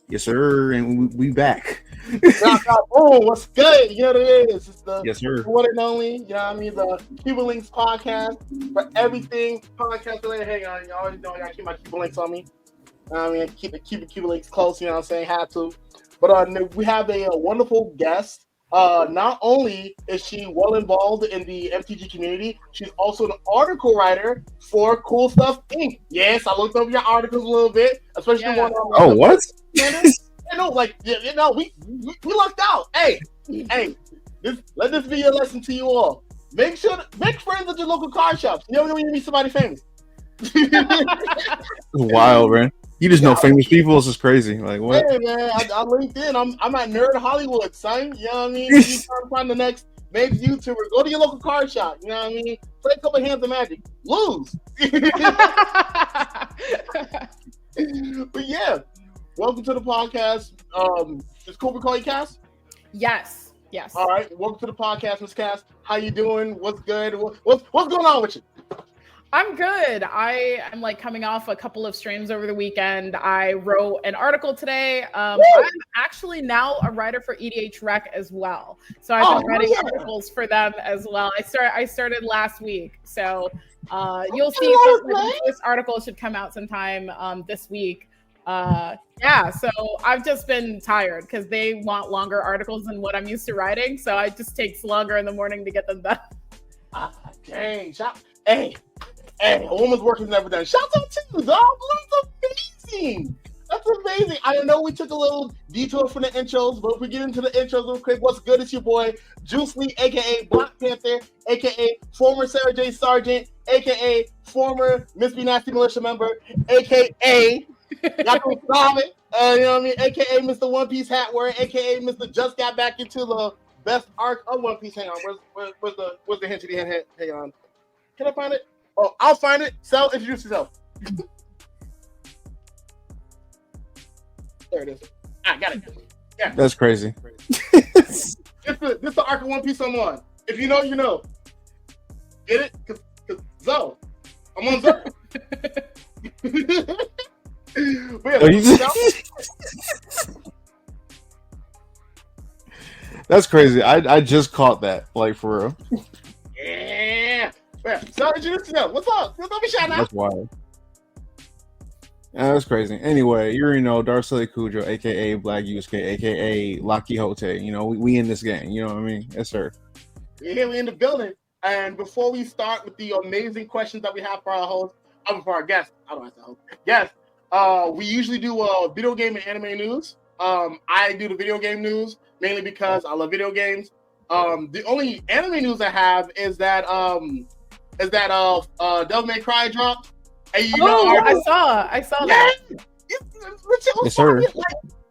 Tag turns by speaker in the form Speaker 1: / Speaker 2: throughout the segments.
Speaker 1: Yes, sir. And we back.
Speaker 2: Oh, what's good? You know what it is. It's the
Speaker 1: Yes, sir.
Speaker 2: one and only, you know what I mean, the Cuba Links podcast for everything podcast related. Hang on, you already know I gotta keep my Cuba Links on me. I mean, keep the Cuba Links close, you know what I'm saying? Had to. But we have a wonderful guest. Not only is she well involved in the MTG community, she's also an article writer for Cool Stuff Inc. Yes, I looked over your articles a little bit, especially the one on
Speaker 1: Oh, what?
Speaker 2: we lucked out. Hey, let this be a lesson to you all. Make friends at your local card shops. You never know when you meet somebody famous.
Speaker 1: It's wild, man. You just know famous people. This is crazy. Like what?
Speaker 2: Hey man, I LinkedIn. I'm at Nerd Hollywood, son. You know what I mean? You trying to find the next big YouTuber. Go to your local card shop. You know what I mean? Play a couple hands of Magic. Lose. But yeah, welcome to the podcast. Is cool we call you Cass?
Speaker 3: Yes.
Speaker 2: All right, welcome to the podcast, Miss Cass. How you doing? What's good? What's going on with you?
Speaker 3: I'm good. I'm like coming off a couple of streams over the weekend. I wrote an article today. I'm actually now a writer for EDH Rec as well. So I've been writing articles for them as well. I started last week. So you'll see this article should come out sometime this week. So I've just been tired because they want longer articles than what I'm used to writing. So it just takes longer in the morning to get them done.
Speaker 2: Dang. Hey, a woman's work is never done. Shout out to you, dog. That's amazing. That's amazing. I know we took a little detour from the intros, but if we get into the intros real quick, what's good? It's your boy, Juice Lee, a.k.a. Black Panther, a.k.a. former Sarah J. Sargent, a.k.a. former Miss B Nasty Militia member, a.k.a. Yaku Sami, you know what I mean? A.k.a. Mr. One Piece Hat Wearer, a.k.a. Mr. Just Got Back into the best arc of One Piece. Hang on, where's the hint to the hint? Hang on. Can I find it? Oh, I'll find it. Sal, introduce yourself. There it is. I got it. Yeah.
Speaker 1: That's crazy.
Speaker 2: This the arc of One Piece I'm on. If you know, you know. Get it? Cause Zo. I'm on Zo.
Speaker 1: That's crazy. I just caught that. Like for real.
Speaker 2: Yeah. So introduce yourself. What's up? Don't be shy now.
Speaker 1: That's wild. That's crazy. Anyway, you already know Darcely Cujo, aka Black Yusuke, aka La Quixote. You know, we in this game. You know what I mean? Yes, sir.
Speaker 2: Yeah, we in the building. And before we start with the amazing questions that we have for our host, for our guests, I don't have to host. Yes, we usually do video game and anime news. I do the video game news mainly because I love video games. The only anime news I have is that Devil May Cry dropped. And
Speaker 3: I saw that.
Speaker 1: Yes, sir.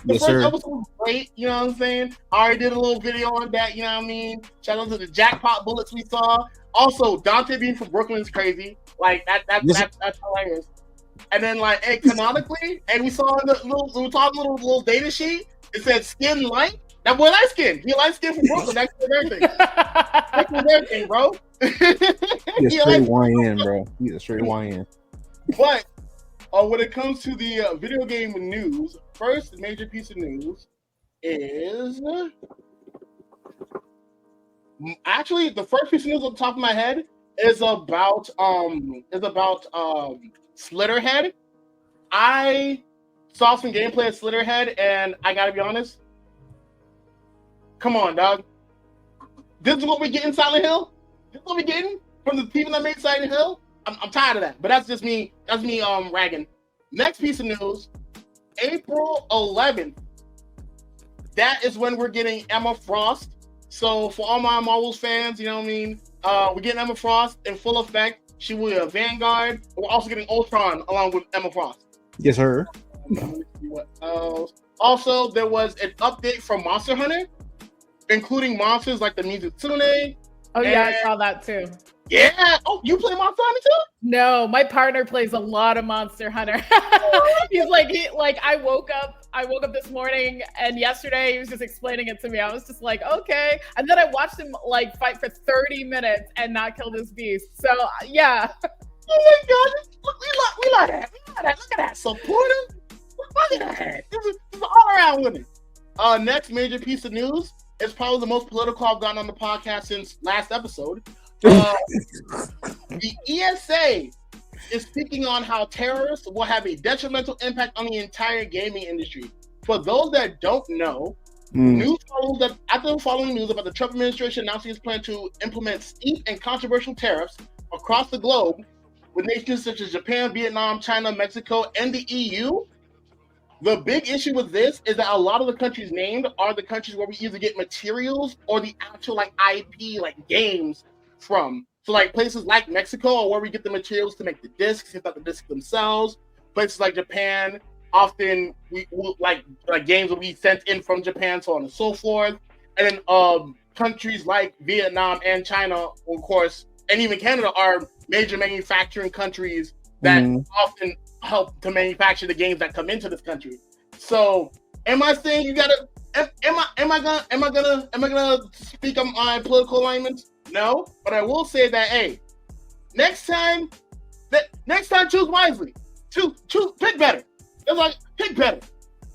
Speaker 2: The first episode was great, you know what I'm saying? I already did a little video on that, you know what I mean? Shout out to the jackpot bullets we saw. Also, Dante being from Brooklyn is crazy. Like that's hilarious. And then canonically, and we saw the little data sheet. It said skin light. That boy light skin. He light skin from Brooklyn. That's everything. That's everything, bro.
Speaker 1: He's a straight YN, bro. He's a straight YN.
Speaker 2: But when it comes to the video game news, first major piece of news is actually the first piece of news on the top of my head is about Slitterhead. I saw some gameplay of Slitterhead, and I gotta be honest. Come on, dog. This is what we get in Silent Hill. This is what we getting from the people that made Silent Hill. I'm tired of that, but that's just me. That's me ragging. Next piece of news, April 11th. That is when we're getting Emma Frost. So for all my Marvels fans, you know what I mean? We're getting Emma Frost in full effect. She will be a Vanguard. We're also getting Ultron along with Emma Frost.
Speaker 1: Yes, sir.
Speaker 2: What else? Also, there was an update from Monster Hunter, including monsters like the Mizutsune.
Speaker 3: Oh yeah, I saw that too.
Speaker 2: Yeah. Oh, you play Monster Hunter too?
Speaker 3: No, my partner plays a lot of Monster Hunter. He's I woke up this morning and yesterday he was just explaining it to me. I was just like, okay. And then I watched him fight for 30 minutes and not kill this beast. So yeah.
Speaker 2: Oh my god. Look, we like that. Look at that. Supportive. Look at that. This is all around with it. Next major piece of news is probably the most political I've gotten on the podcast since last episode. The ESA is speaking on how tariffs will have a detrimental impact on the entire gaming industry. For those that don't know, news follows that after the following news about the Trump administration announcing its plan to implement steep and controversial tariffs across the globe with nations such as Japan, Vietnam, China, Mexico, and the EU. The big issue with this is that a lot of the countries named are the countries where we either get materials or the actual like IP, like games from. So like places like Mexico are where we get the materials to make the discs, if not the discs themselves. Places like Japan, often we like games will be sent in from Japan, so on and so forth. And then countries like Vietnam and China, of course, and even Canada are major manufacturing countries that often help to manufacture the games that come into this country. So, am I saying you gotta? Am I gonna speak on my political alignments? No, but I will say that hey, next time, choose wisely. Choose, pick better. It's like pick better.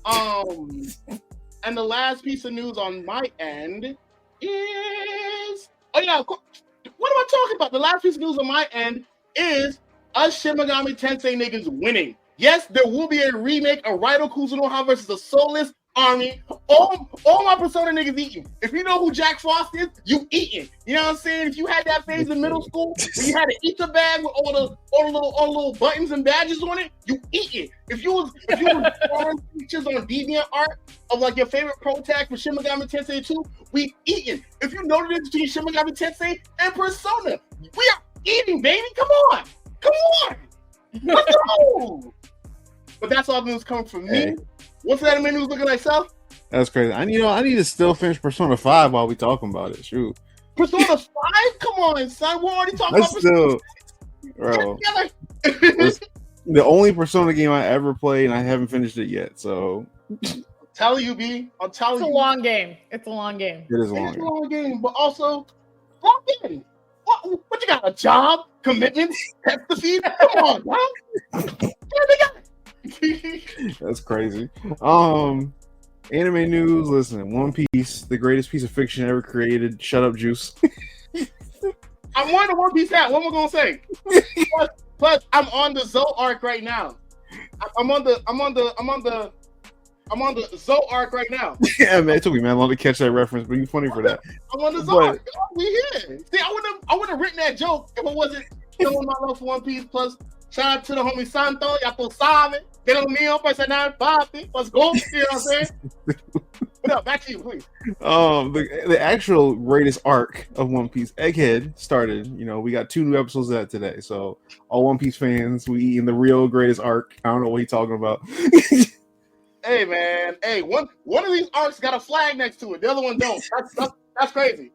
Speaker 2: And the last piece of news on my end is what am I talking about? The last piece of news on my end is us Shin Megami Tensei niggas winning. Yes, there will be a remake of Raiden Kuzunoha versus the Soulless Army. All my Persona niggas eating. If you know who Jack Frost is, you eating. You know what I'm saying? If you had that phase in middle school where you had an eater bag with all the little buttons and badges on it, you eating. If you was drawing pictures on DeviantArt of like your favorite pro tag for Shin Megami Tensei 2, we eating. If you know the difference between Shin Megami Tensei and Persona, we are eating, baby. Come on. Let's go. But that's all the news coming from me.
Speaker 1: Hey.
Speaker 2: What's that anime news looking like, Seth?
Speaker 1: That's crazy. I need to still finish Persona 5 while we talking about it. Shoot.
Speaker 2: Persona 5? Come on, son. We're already talking
Speaker 1: That's
Speaker 2: about
Speaker 1: still,
Speaker 2: Persona 5.
Speaker 1: Bro. The only Persona game I ever played, and I haven't finished it yet. So
Speaker 2: I'm telling you, B. I'm telling you.
Speaker 3: It's a long game. It's a long game.
Speaker 1: It is a long
Speaker 2: It's a long game, but also long game. What you got? A job? Commitments? Pets to feed? Come on, bro.
Speaker 1: That's crazy. Anime news. Listen, One Piece, the greatest piece of fiction ever created. Shut up, Juice.
Speaker 2: I'm on the One Piece hat. What am I gonna say? Plus, I'm on the Zoe arc right now. I'm on the Zoe arc right now.
Speaker 1: Yeah, man, it took me long to catch that reference, but you're funny for that.
Speaker 2: I'm on the Zoe arc. We here. See, I wouldn't have written that joke if it wasn't showing my love for One Piece. Plus, shout out to the homie Santo. Ya tú sabes. Get on me up. I said, nah, papi. Let's go. You know what I'm saying? But no, back to you, please.
Speaker 1: The actual greatest arc of One Piece, Egghead, started. You know, we got 2 new episodes of that today. So, all One Piece fans, we eating the real greatest arc. I don't know what he's talking about.
Speaker 2: Hey, man. Hey, one of these arcs got a flag next to it. The other one don't. That's crazy.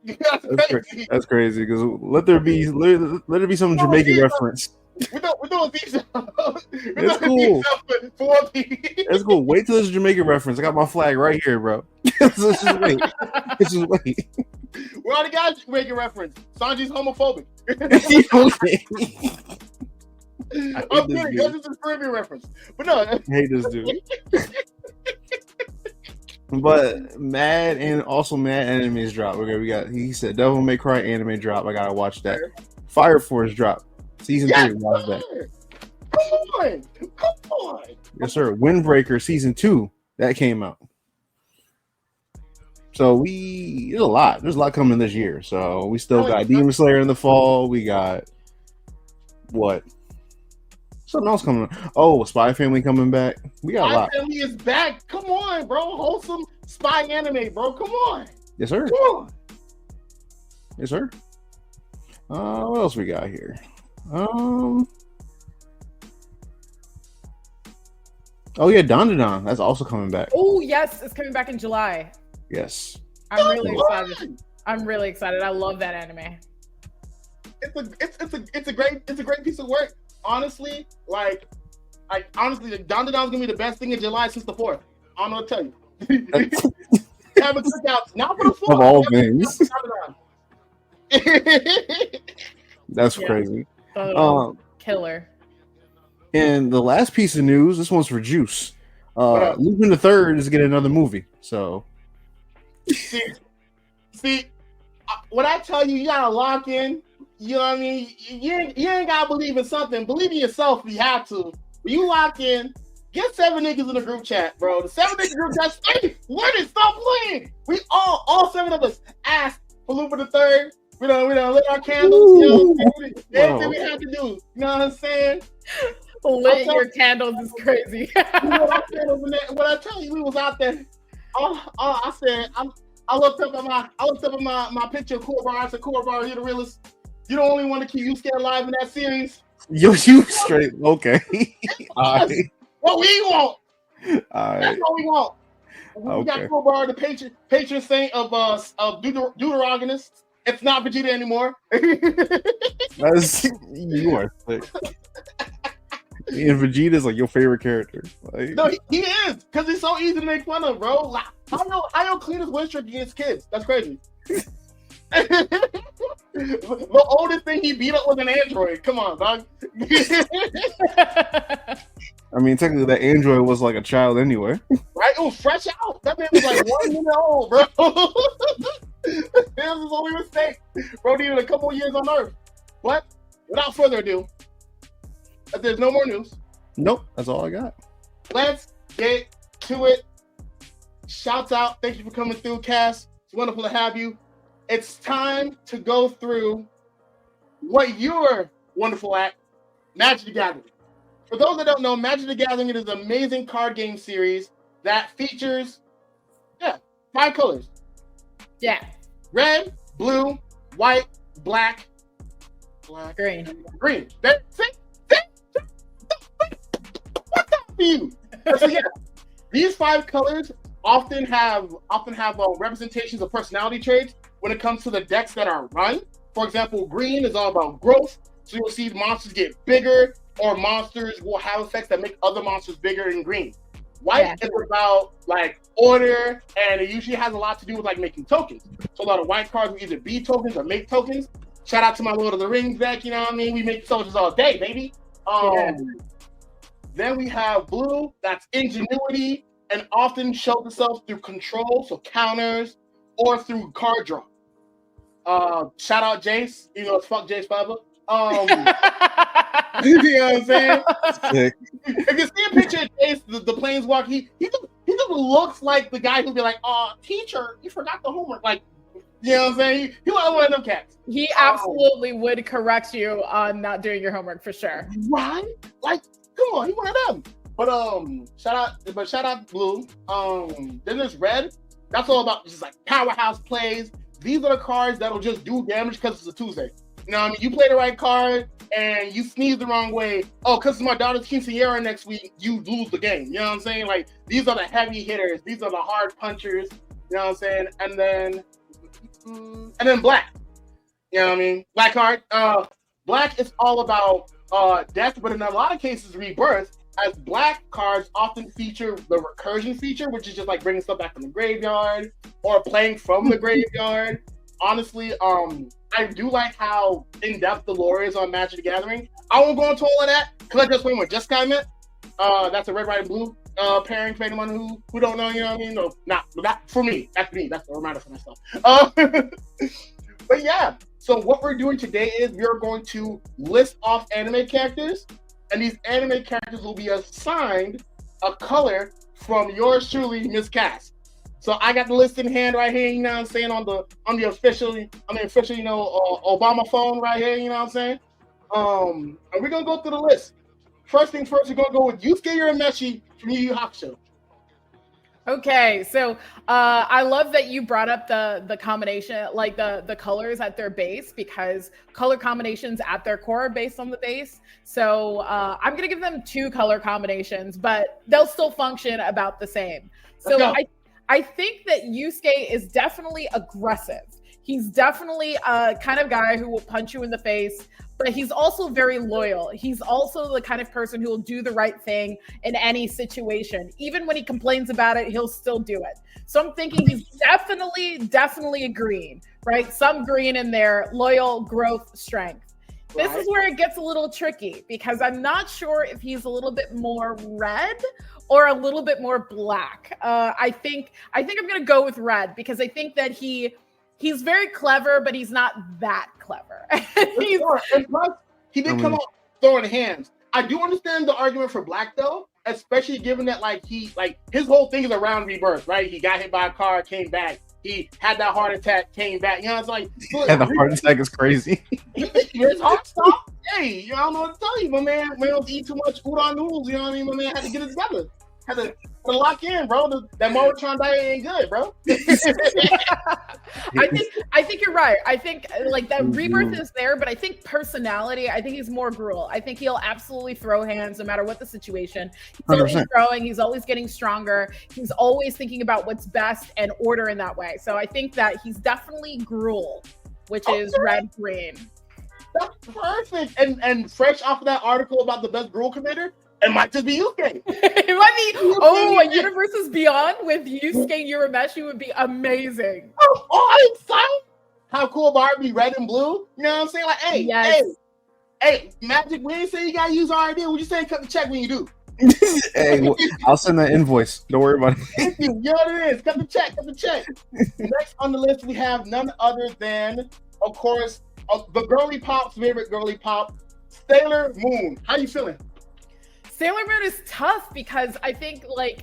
Speaker 1: That's crazy because let there be some Jamaican reference.
Speaker 2: We're doing these.
Speaker 1: It's cool. It's cool. Wait till there's a Jamaican reference. I got my flag right here, bro. Just wait.
Speaker 2: We already got a Jamaican reference. Sanji's homophobic. I'm kidding. That's just a Caribbean reference. But no.
Speaker 1: I hate this dude. But mad animes drop. Okay, he said Devil May Cry anime drop. I gotta watch that. Fire Force drop. Season 3, watch that.
Speaker 2: Come on.
Speaker 1: Yes, sir. Windbreaker Season 2, that came out. So there's a lot coming this year. So we still got Demon Slayer in the fall. We got what? Something else coming. Oh, Spy Family coming back. We got a lot.
Speaker 2: Spy Family is back. Come on, bro. Wholesome spy anime, bro. Come on.
Speaker 1: Yes, sir.
Speaker 2: Come on.
Speaker 1: Yes, sir. What else we got here? Oh yeah, Dandadan. That's also coming back.
Speaker 3: Oh yes, it's coming back in July.
Speaker 1: Yes.
Speaker 3: I'm really excited. I love that anime.
Speaker 2: It's a great piece of work. Honestly, honestly, Dandadan's gonna be the best thing in July since the 4th. I don't know what to tell you. Having cookouts, not for the 4th.
Speaker 1: Of all things. That's crazy.
Speaker 3: Killer.
Speaker 1: And the last piece of news, this one's for Juice. Lupin the Third is getting another movie. So
Speaker 2: see, when I tell you, you gotta lock in. You know what I mean? You ain't gotta believe in something. Believe in yourself if you have to. When you lock in, get 7 niggas in the group chat, bro. The 7 niggas group chat, stay with it, stop playing. We all 7 of us asked for Lupin the Third. We done lit our candles. You know, everything we had to do. You know what I'm saying?
Speaker 3: Lit your candles is crazy.
Speaker 2: When I tell you, we was out there. I said, I looked up at my picture of Core Bar. I said, Core Bar, you're the realest. You're the only one to keep you scared alive in that series.
Speaker 1: Yo, you straight okay? All right.
Speaker 2: What we want.
Speaker 1: All right.
Speaker 2: That's what we want. We got Core Bar, the patron saint of Deuterogonist. It's not Vegeta anymore.
Speaker 1: You are sick. And Vegeta's like your favorite character. Like,
Speaker 2: no, he is, because he's so easy to make fun of, bro. Like, I don't clean his win streak against kids. That's crazy. The oldest thing he beat up was an android. Come on, dog.
Speaker 1: I mean, technically, that android was like a child anyway.
Speaker 2: Right? It was fresh out. That man was like 1 minute old, bro. That was his only mistake. Bro, needed a couple years on Earth. But without further ado, if there's no more news.
Speaker 1: Nope, that's all I got.
Speaker 2: Let's get to it. Shouts out. Thank you for coming through, Cass. It's wonderful to have you. It's time to go through what you're wonderful at, Magic the Gathering. For those that don't know, Magic the Gathering is an amazing card game series that features, 5 colors.
Speaker 3: Yeah.
Speaker 2: Red, blue, white, black,
Speaker 3: green.
Speaker 2: That's it. What's up for you? So yeah, these 5 colors often have representations of personality traits when it comes to the decks that are run. For example, green is all about growth, so you'll see monsters get bigger, or monsters will have effects that make other monsters bigger in green. White is about like order, and it usually has a lot to do with like making tokens. So a lot of white cards will either be tokens or make tokens. Shout out to my Lord of the Rings deck, you know what I mean? We make soldiers all day, baby. Then we have blue, that's ingenuity, and often shows itself through control, so counters, or through card draw. Shout out Jace, you know, it's fuck Jace forever. You know what I'm saying?
Speaker 1: Sick.
Speaker 2: If you see a picture of Jace, the Planeswalker, he just looks like the guy who'd be like, teacher, you forgot the homework. Like, you know what I'm saying? He like one of them cats.
Speaker 3: He absolutely would correct you on not doing your homework for sure.
Speaker 2: Right? Like, come on, he one of them. But shout out blue. Then there's red. That's all about just like powerhouse plays. These are the cards that'll just do damage because it's a Tuesday. You know what I mean? You play the right card and you sneeze the wrong way. Oh, because it's my daughter's quinceañera next week, you lose the game. You know what I'm saying? Like, these are the heavy hitters. These are the hard punchers. You know what I'm saying? And then black. You know what I mean? Black card. Black is all about death, but in a lot of cases, rebirth, as black cards often feature the recursion feature, which is just like bringing stuff back from the graveyard or playing from the graveyard. Honestly, I do like how in-depth the lore is on Magic the Gathering. I won't go into all of that because I just played with Jessica meant. That's a red, white, and blue pairing for anyone who don't know, you know what I mean? No, not for me. That's me. That's a reminder for myself. But yeah, so what we're doing today is we're going to list off anime characters, and these anime characters will be assigned a color from yours truly, Miss Cass. So I got the list in hand right here, you know what I'm saying, on the official, you know, Obama phone right here, you know what I'm saying? And we're gonna go through the list. First thing first, we're gonna go with Yusuke Urameshi from Yu Yu Hakusho.
Speaker 3: Okay, so I love that you brought up the combination, like the colors at their base, because color combinations at their core are based on the base. So I'm gonna give them 2 color combinations, but they'll still function about the same. So I think that Yusuke is definitely aggressive. He's definitely a kind of guy who will punch you in the face, but he's also very loyal. He's also the kind of person who will do the right thing in any situation. Even when he complains about it, he'll still do it. So I'm thinking he's definitely a green, right? Some green in there, loyal, growth, strength. Right. This is where it gets a little tricky because I'm not sure if he's a little bit more red or a little bit more black. I think I'm gonna go with red because I think that he's very clever, but he's not that clever.
Speaker 2: And plus, he did come out throwing hands. I do understand the argument for black though, especially given that his whole thing is around rebirth, right? He got hit by a car, came back. He had that heart attack, came back. You know, it's like
Speaker 1: and the heart attack is crazy.
Speaker 2: His heart stopped. Hey, you don't know what to tell you, my man. Man was eating too much udon noodles. You know what I mean? My man had to get it together. Had to lock in, bro. That Morotron diet ain't good, bro.
Speaker 3: I think you're right. I think like that rebirth is there, but I think personality, I think he's more Gruul. I think he'll absolutely throw hands no matter what the situation. He's always
Speaker 1: 100%.
Speaker 3: growing, he's always getting stronger, he's always thinking about what's best and order in that way. So I think that he's definitely Gruul, which is red-green.
Speaker 2: That's perfect. And fresh off of that article about the best Gruul commander, it might just be Yusuke.
Speaker 3: It might be, a Universes Beyond with Yusuke Urameshi would be amazing.
Speaker 2: I'm excited. How cool about it be red and blue? You know what I'm saying? Like, hey, Magic, we ain't say you gotta use our idea. We just saying cut the check when you do.
Speaker 1: Hey, well, I'll send that invoice. Don't worry about it.
Speaker 2: Thank you. You know what it is. Cut the check. Next on the list, we have none other than, of course, the girly pop's favorite girly pop, Sailor Moon. How you feeling?
Speaker 3: Sailor Moon is tough because I think I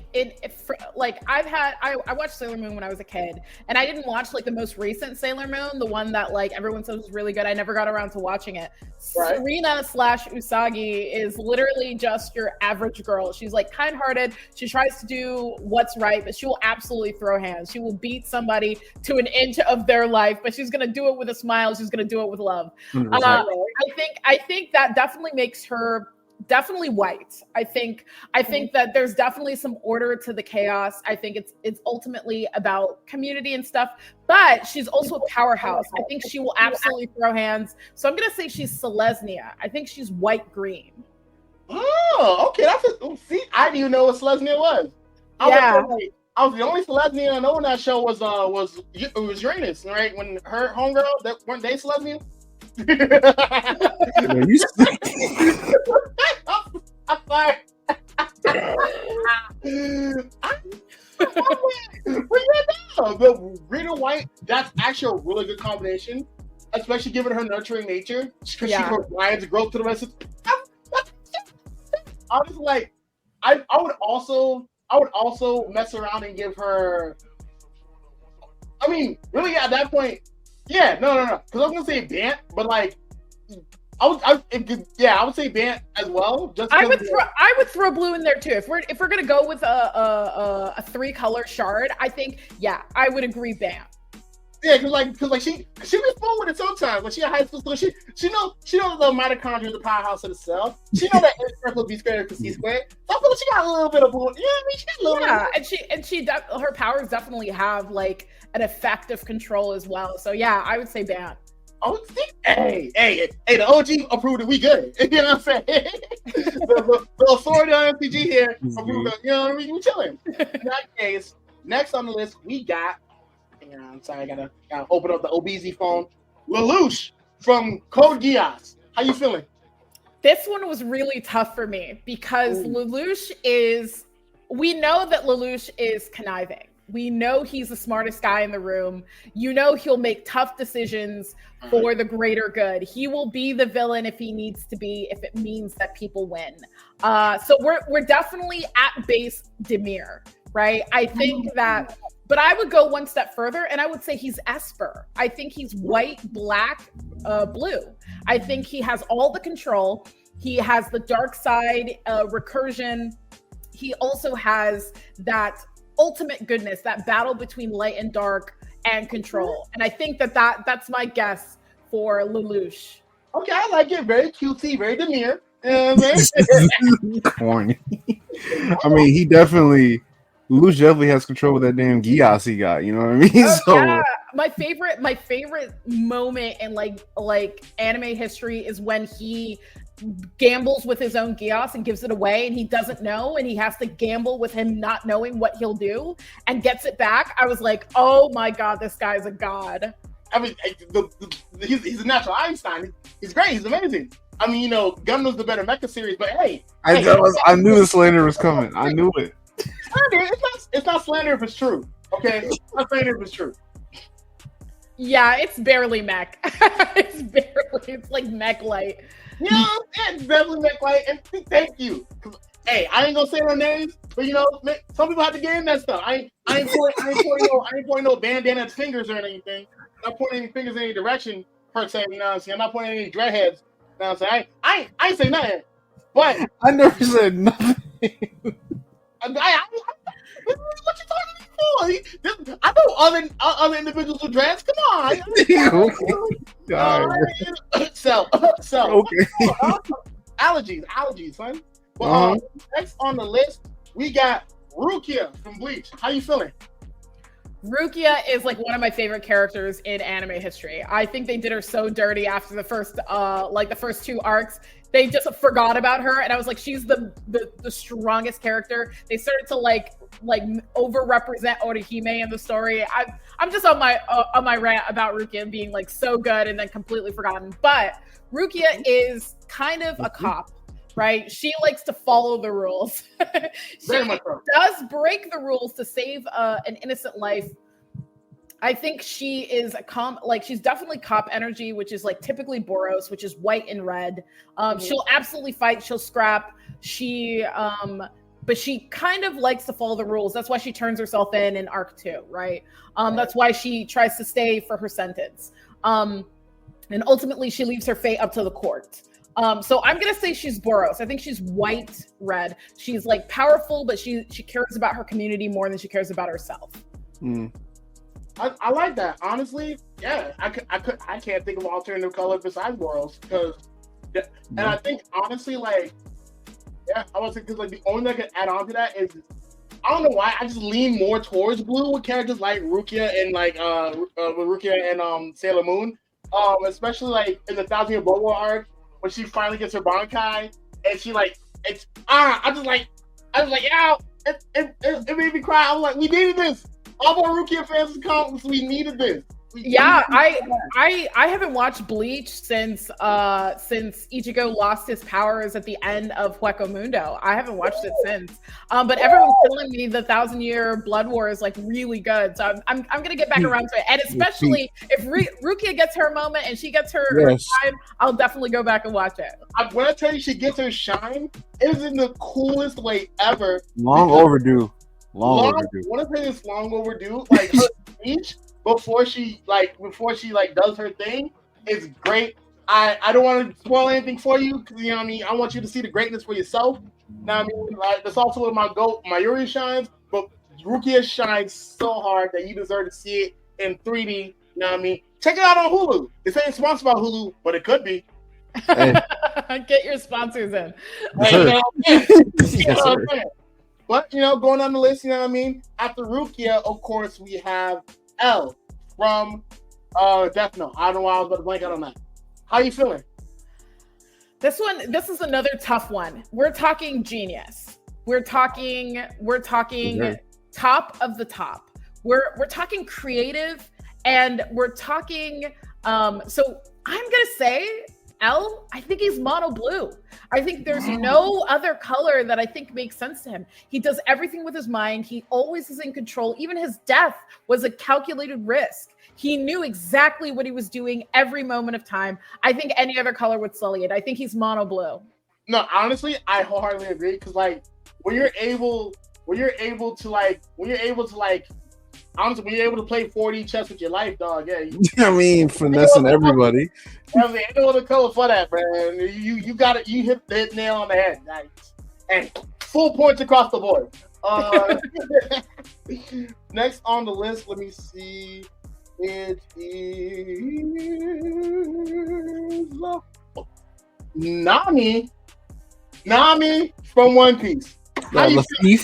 Speaker 3: watched Sailor Moon when I was a kid, and I didn't watch like the most recent Sailor Moon, the one that like everyone says was really good. I never got around to watching it. Right. Serena/Usagi is literally just your average girl. She's like kind-hearted. She tries to do what's right, but she will absolutely throw hands. She will beat somebody to an inch of their life, but she's gonna do it with a smile. She's gonna do it with love. I think that definitely makes her definitely white. I think that there's definitely some order to the chaos. I think it's ultimately about community and stuff, but she's also a powerhouse. I think she will absolutely throw hands. So I'm gonna say she's Selesnya. I think she's white-green.
Speaker 2: Oh, okay. See, I didn't even know what Selesnya was. I was the only Selesnya I know in that show was Uranus, right? When her homegirl, weren't they Selesnya? I'm sorry. The green and white, that's actually a really good combination, especially given her nurturing nature, because she provides growth to the rest of. I was like, I would also mess around and give her. I mean, really, at that point. Yeah, no. Because I was gonna say Bant, but like, I would say Bant as well. Just
Speaker 3: I would throw blue in there too. If we're gonna go with a 3-color shard, I think I would agree Bant.
Speaker 2: Yeah, because she was fun with it sometimes. Like she got high school, so she knows the mitochondria is the powerhouse of the cell. She knows that A squared B squared equals C squared. So I feel like she got a little bit of blue. Yeah, I mean she got a little bit.
Speaker 3: And her powers definitely have like an effect of control as well. So yeah, I would say Bant.
Speaker 2: Oh, hey, the OG approved it. We good. You know what I'm saying? the authority on MPG here approved it. You know what I mean? We chilling. In that case, next on the list we got. I'm sorry, I gotta open up the OBZ phone. Lelouch from Code Geass. How you feeling?
Speaker 3: This one was really tough for me because Lelouch is. We know that Lelouch is conniving. We know he's the smartest guy in the room. You know he'll make tough decisions for the greater good. He will be the villain if he needs to be, if it means that people win. So we're definitely at base Dimir, right? I think that, but I would go one step further and I would say he's Esper. I think he's white, black, blue. I think he has all the control. He has the dark side, recursion. He also has that ultimate goodness, that battle between light and dark and control. And I think that's my guess for Lelouch.
Speaker 2: Okay, I like it. Very cutesy, very Dimir. You know
Speaker 1: corny. I mean, Lelouch definitely has control with that damn Geass he got, you know what I mean?
Speaker 3: Yeah. My favorite moment in like anime history is when he gambles with his own Geass and gives it away, and he doesn't know, and he has to gamble with him not knowing what he'll do and gets it back. I was like, oh my god, this guy's a god.
Speaker 2: I mean, he's a natural Einstein. He's great. He's amazing. I mean, Gundam's the better mecha series, but hey,
Speaker 1: I knew the slander was coming. I knew it.
Speaker 2: slander, it's not slander if it's true. Okay, it's not slander if it's true.
Speaker 3: Yeah, it's barely mech. It's like mech light.
Speaker 2: Yeah, it's definitely mech light. And thank you. Hey, I ain't gonna say no names, but some people have to get in that stuff. I ain't pointing no bandana at fingers or anything. I'm not pointing any fingers in any direction per se. You know what I'm saying? I'm not pointing any dreadheads. You know what I'm saying? I ain't say nothing. But
Speaker 1: I never said nothing.
Speaker 2: What you talking for? I know other individuals with dreads. Come on. So
Speaker 1: Okay.
Speaker 2: allergies, son. Well, next on the list, we got Rukia from Bleach. How you feeling?
Speaker 3: Rukia is like one of my favorite characters in anime history. I think they did her so dirty after the first two arcs. They just forgot about her, and I was like, she's the strongest character. They started to like over-represent Orihime in the story. I'm just on my rant about Rukia being like so good and then completely forgotten. But Rukia is kind of a cop, right? She likes to follow the rules. She does break the rules to save an innocent life. I think she is she's definitely cop energy, which is like typically Boros, which is white and red. She'll absolutely fight. She'll scrap. But she kind of likes to follow the rules. That's why she turns herself in Arc 2, right? That's why she tries to stay for her sentence. And ultimately, she leaves her fate up to the court. So I'm gonna say she's Boros. I think she's white red. She's like powerful, but she cares about her community more than she cares about herself.
Speaker 2: I like that. Honestly, yeah. I can't think of an alternative color besides Boros and I think honestly, like, yeah, I was because like the only thing I could add on to that is I don't know why I just lean more towards blue with characters like Rukia and with Rukia and Sailor Moon, especially like in the Thousand Year Blood War arc when she finally gets her Bankai and she like I was like yeah, it made me cry. I was like, we needed this. All our Rukia fans come, we needed this.
Speaker 3: I haven't watched Bleach since Ichigo lost his powers at the end of Hueco Mundo. I haven't watched it since. But everyone's telling me the 1,000 Year Blood War is like really good. So I'm gonna get back around to it. And especially if Rukia gets her moment and she gets her time, I'll definitely go back and watch it.
Speaker 2: When I tell you she gets her shine, it is in the coolest way ever.
Speaker 1: Long overdue. Long overdue.
Speaker 2: When I say it's long overdue, like her speech before she does her thing is great. I don't want to spoil anything for you because you know what I mean. I want you to see the greatness for yourself. Now I mean, that's also where my Mayuri shines, but Rukia shines so hard that you deserve to see it in 3D. You know what I mean? Check it out on Hulu. This ain't sponsored by Hulu, but it could be.
Speaker 1: Hey.
Speaker 3: Get your sponsors in.
Speaker 2: But going on the list, you know what I mean. After Rukia, of course, we have L from Death Note. I don't know why I was about to blank out on that. How you feeling?
Speaker 3: This is another tough one. We're talking genius. We're talking top of the top. We're talking creative, and we're talking. So I'm gonna say L. I think he's mono blue. I think there's no other color that I think makes sense to him. He does everything with his mind. He always is in control. Even his death was a calculated risk. He knew exactly what he was doing every moment of time. I think any other color would sully it. I think he's mono blue.
Speaker 2: No, honestly, I wholeheartedly agree because like when you're able to honestly, when you're able to play 4D chess with your life, dog, yeah.
Speaker 1: I mean, finessing everybody.
Speaker 2: I mean, ain't no other color for that, man. You got it. You hit the nail on the head. Nice. And full points across the board. Next on the list, let me see. It is Nami. Nami from One Piece. How you feel?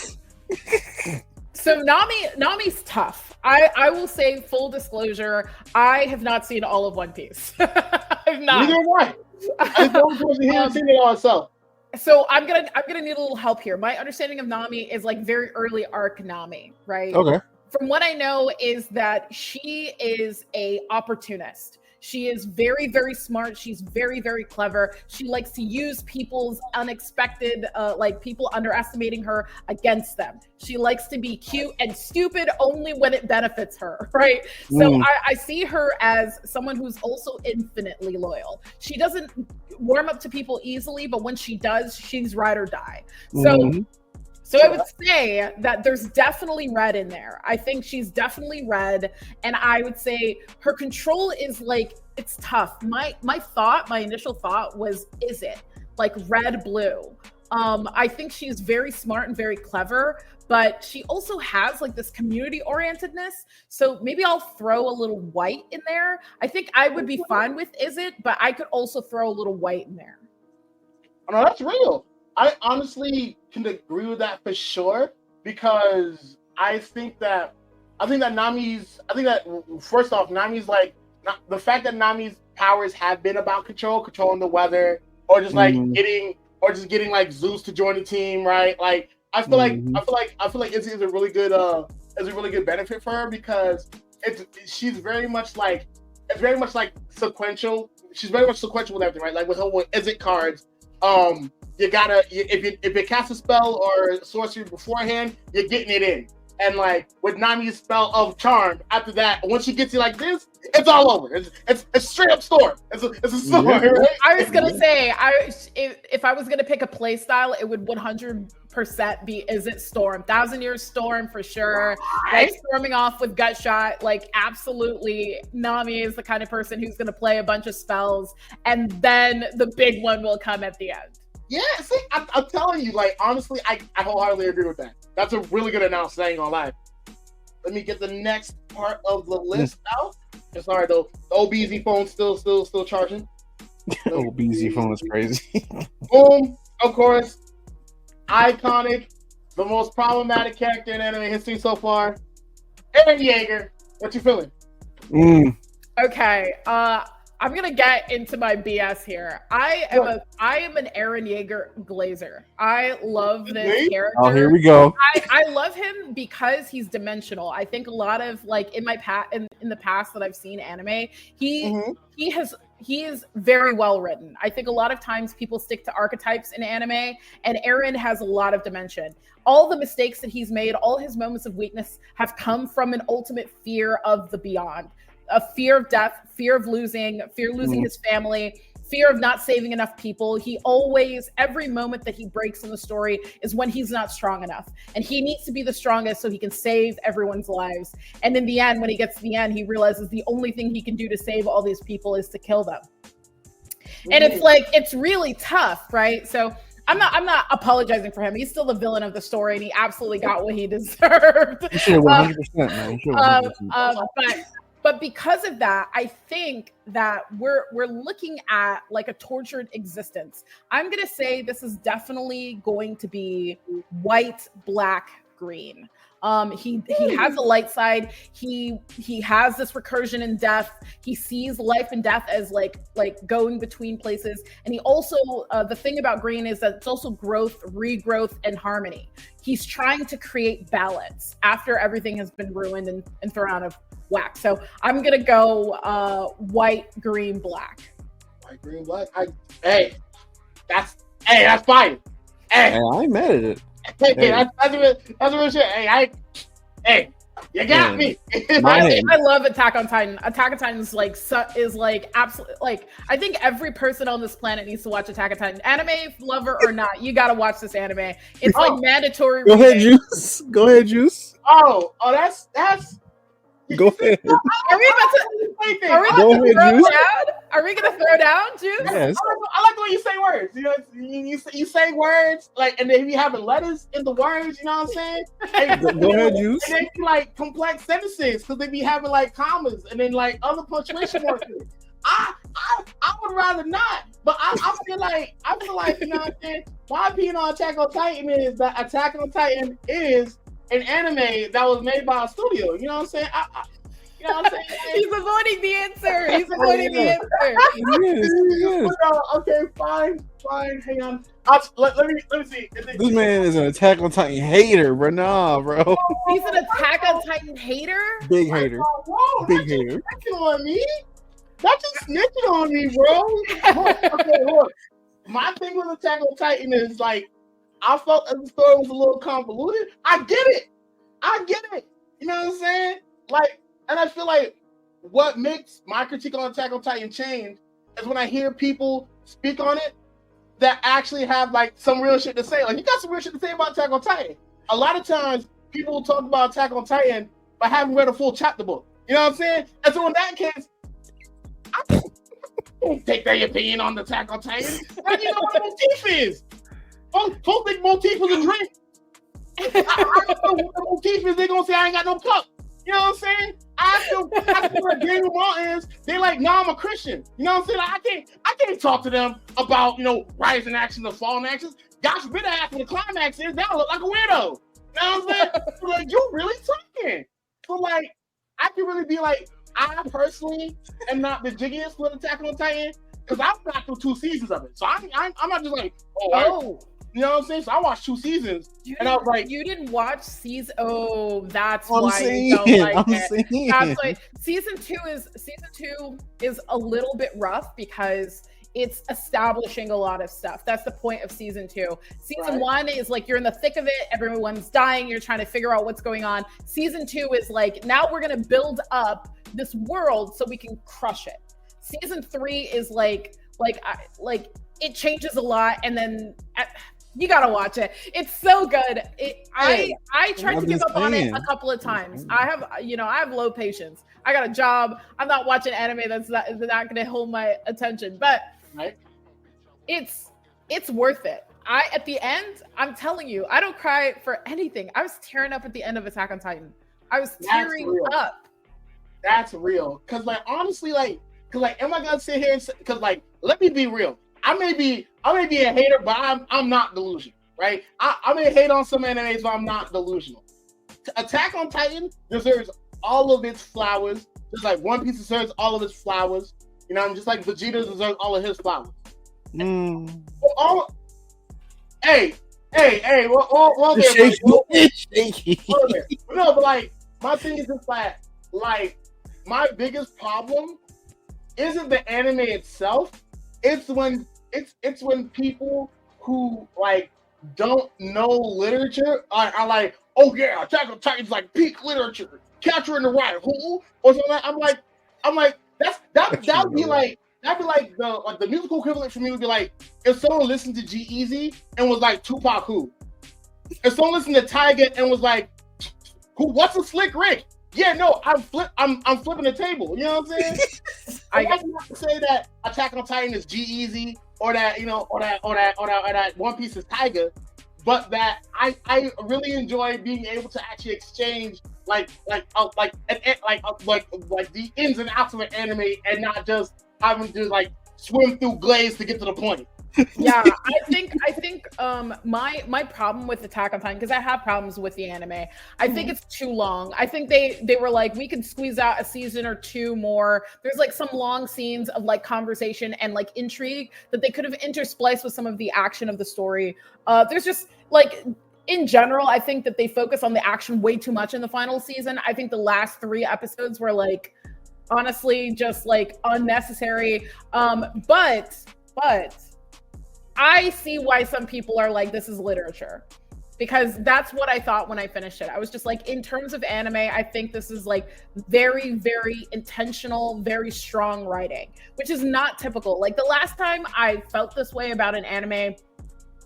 Speaker 3: So Nami's tough. I will say full disclosure, I have not seen all of One Piece. I've not.
Speaker 2: Neither have I. I don't person here seen it all myself.
Speaker 3: So I'm gonna need a little help here. My understanding of Nami is like very early arc Nami, right?
Speaker 1: Okay.
Speaker 3: From what I know is that she is a opportunist. She is very, very smart. She's very, very clever. She likes to use people's unexpected, like people underestimating her against them. She likes to be cute and stupid only when it benefits her, right? So I see her as someone who's also infinitely loyal. She doesn't warm up to people easily, but when she does, she's ride or die. So I would say that there's definitely red in there. I think she's definitely red. And I would say her control is like, it's tough. My initial thought was, is it like red, blue? I think she's very smart and very clever, but she also has like this community orientedness. So maybe I'll throw a little white in there. I think I would be fine with is it, but I could also throw a little white in there.
Speaker 2: Oh, no, that's real. I honestly can agree with that for sure, because I think that first off, Nami's like, the fact that Nami's powers have been about controlling the weather, or just like getting like Zeus to join the team, right? Like I feel like Izzy is a really good benefit for her, because she's very much like sequential. She's very much sequential with everything, right? Like with her Izzy cards, you gotta, if you cast a spell or sorcery beforehand, you're getting it in. And like with Nami's spell of charm, after that, once she gets you like this, it's all over. It's straight up storm. It's a storm. Right?
Speaker 3: I was gonna say, if I was gonna pick a play style, it would 100% be Is It Storm, 1,000 Years Storm for sure.
Speaker 2: Right?
Speaker 3: Like storming off with gut shot, like absolutely. Nami is the kind of person who's gonna play a bunch of spells, and then the big one will come at the end.
Speaker 2: Yeah, see, I'm telling you, like, honestly, I wholeheartedly agree with that. That's a really good announcement, I ain't gonna lie. Let me get the next part of the list out. Sorry, though, the OBZ phone still charging.
Speaker 1: OBZ phone is crazy.
Speaker 2: Boom, of course, iconic, the most problematic character in anime history so far, Eren Yeager. What you feeling?
Speaker 3: Okay, I'm gonna get into my BS here. I am an Eren Yeager glazer. I love this character.
Speaker 1: Oh, here we go.
Speaker 3: I love him because he's dimensional. I think a lot of like in the past that I've seen anime, he is very well written. I think a lot of times people stick to archetypes in anime, and Eren has a lot of dimension. All the mistakes that he's made, all his moments of weakness have come from an ultimate fear of the beyond. A fear of death, fear of losing his family, fear of not saving enough people. He always, every moment that he breaks in the story is when he's not strong enough. And he needs to be the strongest so he can save everyone's lives. And in the end, when he gets to the end, he realizes the only thing he can do to save all these people is to kill them. And it's like, it's really tough, right? So I'm not apologizing for him. He's still the villain of the story, and he absolutely got what he deserved.
Speaker 1: You should 100%, man. You should 100%.
Speaker 3: But because of that, I think that we're looking at like a tortured existence. I'm going to say this is definitely going to be white, black, green. He has a light side. He has this recursion in death. He sees life and death as like going between places. And he also, the thing about green is that it's also growth, regrowth, and harmony. He's trying to create balance after everything has been ruined and thrown out of whack. So I'm gonna go white, green, black.
Speaker 2: White, green, black. Hey, that's fine. Hey,
Speaker 1: I ain't mad at it.
Speaker 2: Hey, that's real shit. Hey, you got me.
Speaker 3: I love Attack on Titan. Attack on Titan is like absolutely like, I think every person on this planet needs to watch Attack on Titan. Anime lover or not, you gotta watch this anime. It's like mandatory.
Speaker 1: Go ahead, Juice.
Speaker 2: Oh, that's.
Speaker 1: Go ahead.
Speaker 3: Are we gonna throw down, Juice?
Speaker 1: Yes.
Speaker 2: I like the way you say words. You know, you say words like, and then you having letters in the words. You know what I'm saying? And,
Speaker 1: go ahead, Juice.
Speaker 2: And they be like complex sentences because they be having like commas and then like other punctuation marks. I would rather not, but I feel like you know what I'm saying. My opinion on Attack on Titan is that Attack on Titan is an anime that was made by a studio. You know what I'm saying? You know what I'm saying?
Speaker 3: He's avoiding the answer. He's avoiding the answer.
Speaker 1: Yes.
Speaker 2: Okay, fine. Hang on. Let me see.
Speaker 1: This man is an Attack on Titan hater, bro. Nah, bro.
Speaker 3: He's an Attack on Titan hater?
Speaker 1: Big hater.
Speaker 2: Whoa,
Speaker 1: Big hater.
Speaker 2: That's on me. That's just snitching on me, bro. Look. My thing with Attack on Titan is like, I felt that the story was a little convoluted. I get it. You know what I'm saying? Like, and I feel like what makes my critique on Attack on Titan change is when I hear people speak on it that actually have like some real shit to say. Like, you got some real shit to say about Attack on Titan. A lot of times people will talk about Attack on Titan but haven't read a full chapter book. You know what I'm saying? And so in that case, I don't take their opinion on the Attack on Titan. And you know what the motif is. Folks think motif is a drink. I don't know what the motif is. They're gonna say I ain't got no cup. You know what I'm saying? I feel like Daniel Martins, they like, nah, I'm a Christian. You know what I'm saying? Like, I can't talk to them about, you know, rising actions or falling actions. God forbid after the climax is, that'll look like a weirdo. You know what I'm saying? So like, you really talking. So like, I can really be like, I personally am not the jiggiest with Attack on Titan because I've got through 2 seasons of it. So I'm not just like, you know what I'm saying? So I watched 2 seasons, and I was like,
Speaker 3: "You didn't watch season? Oh, that's
Speaker 1: I'm
Speaker 3: why
Speaker 1: saying,
Speaker 3: you don't like
Speaker 1: I'm
Speaker 3: it."
Speaker 1: saying.
Speaker 3: That's why season two is a little bit rough because it's establishing a lot of stuff. That's the point of season 2. Season 1 is like you're in the thick of it, everyone's dying, you're trying to figure out what's going on. Season 2 is like now we're gonna build up this world so we can crush it. Season 3 is like it changes a lot, and then. You gotta watch it. It's so good. I tried to give up on it a couple of times. I have low patience. I got a job. I'm not watching anime that's not gonna hold my attention. But it's worth it. At the end, I'm telling you, I don't cry for anything. I was tearing up at the end of Attack on Titan. I was tearing up.
Speaker 2: That's real. Cause like honestly, am I gonna sit here and say, cause like let me be real. I may be a hater, but I'm not delusional, right? I may hate on some animes, but I'm not delusional. Attack on Titan deserves all of its flowers, just like One Piece deserves all of its flowers. You know, just like Vegeta deserves all of his flowers. Hey, well there, no, but like my thing is just like my biggest problem isn't the anime itself. It's when people who like don't know literature are like, oh yeah, Attack on Titan's like peak literature, Catcher in the Rye, who or something. I'm like that'd be like the musical equivalent for me would be like if someone listened to G-Eazy and was like Tupac who, if someone listened to Tyga and was like, what's a Slick Rick? Yeah, no, I'm flipping the table. You know what I'm saying? I have to say that Attack on Titan is G-Eazy or that One Piece is Tyga, but that I really enjoy being able to actually exchange like the ins and outs of an anime and not just having to like swim through glades to get to the point.
Speaker 3: Yeah, I think my problem with Attack on Titan, because I have problems with the anime, I think it's too long. I think they were like, we can squeeze out a season or 2 more. There's like some long scenes of like conversation and like intrigue that they could have interspliced with some of the action of the story. There's just like in general, I think that they focus on the action way too much in the final season. I think the last 3 episodes were like honestly just like unnecessary. But I see why some people are like, this is literature, because that's what I thought when I finished it. I was just like, in terms of anime, I think this is like very, very intentional, very strong writing, which is not typical. Like the last time I felt this way about an anime,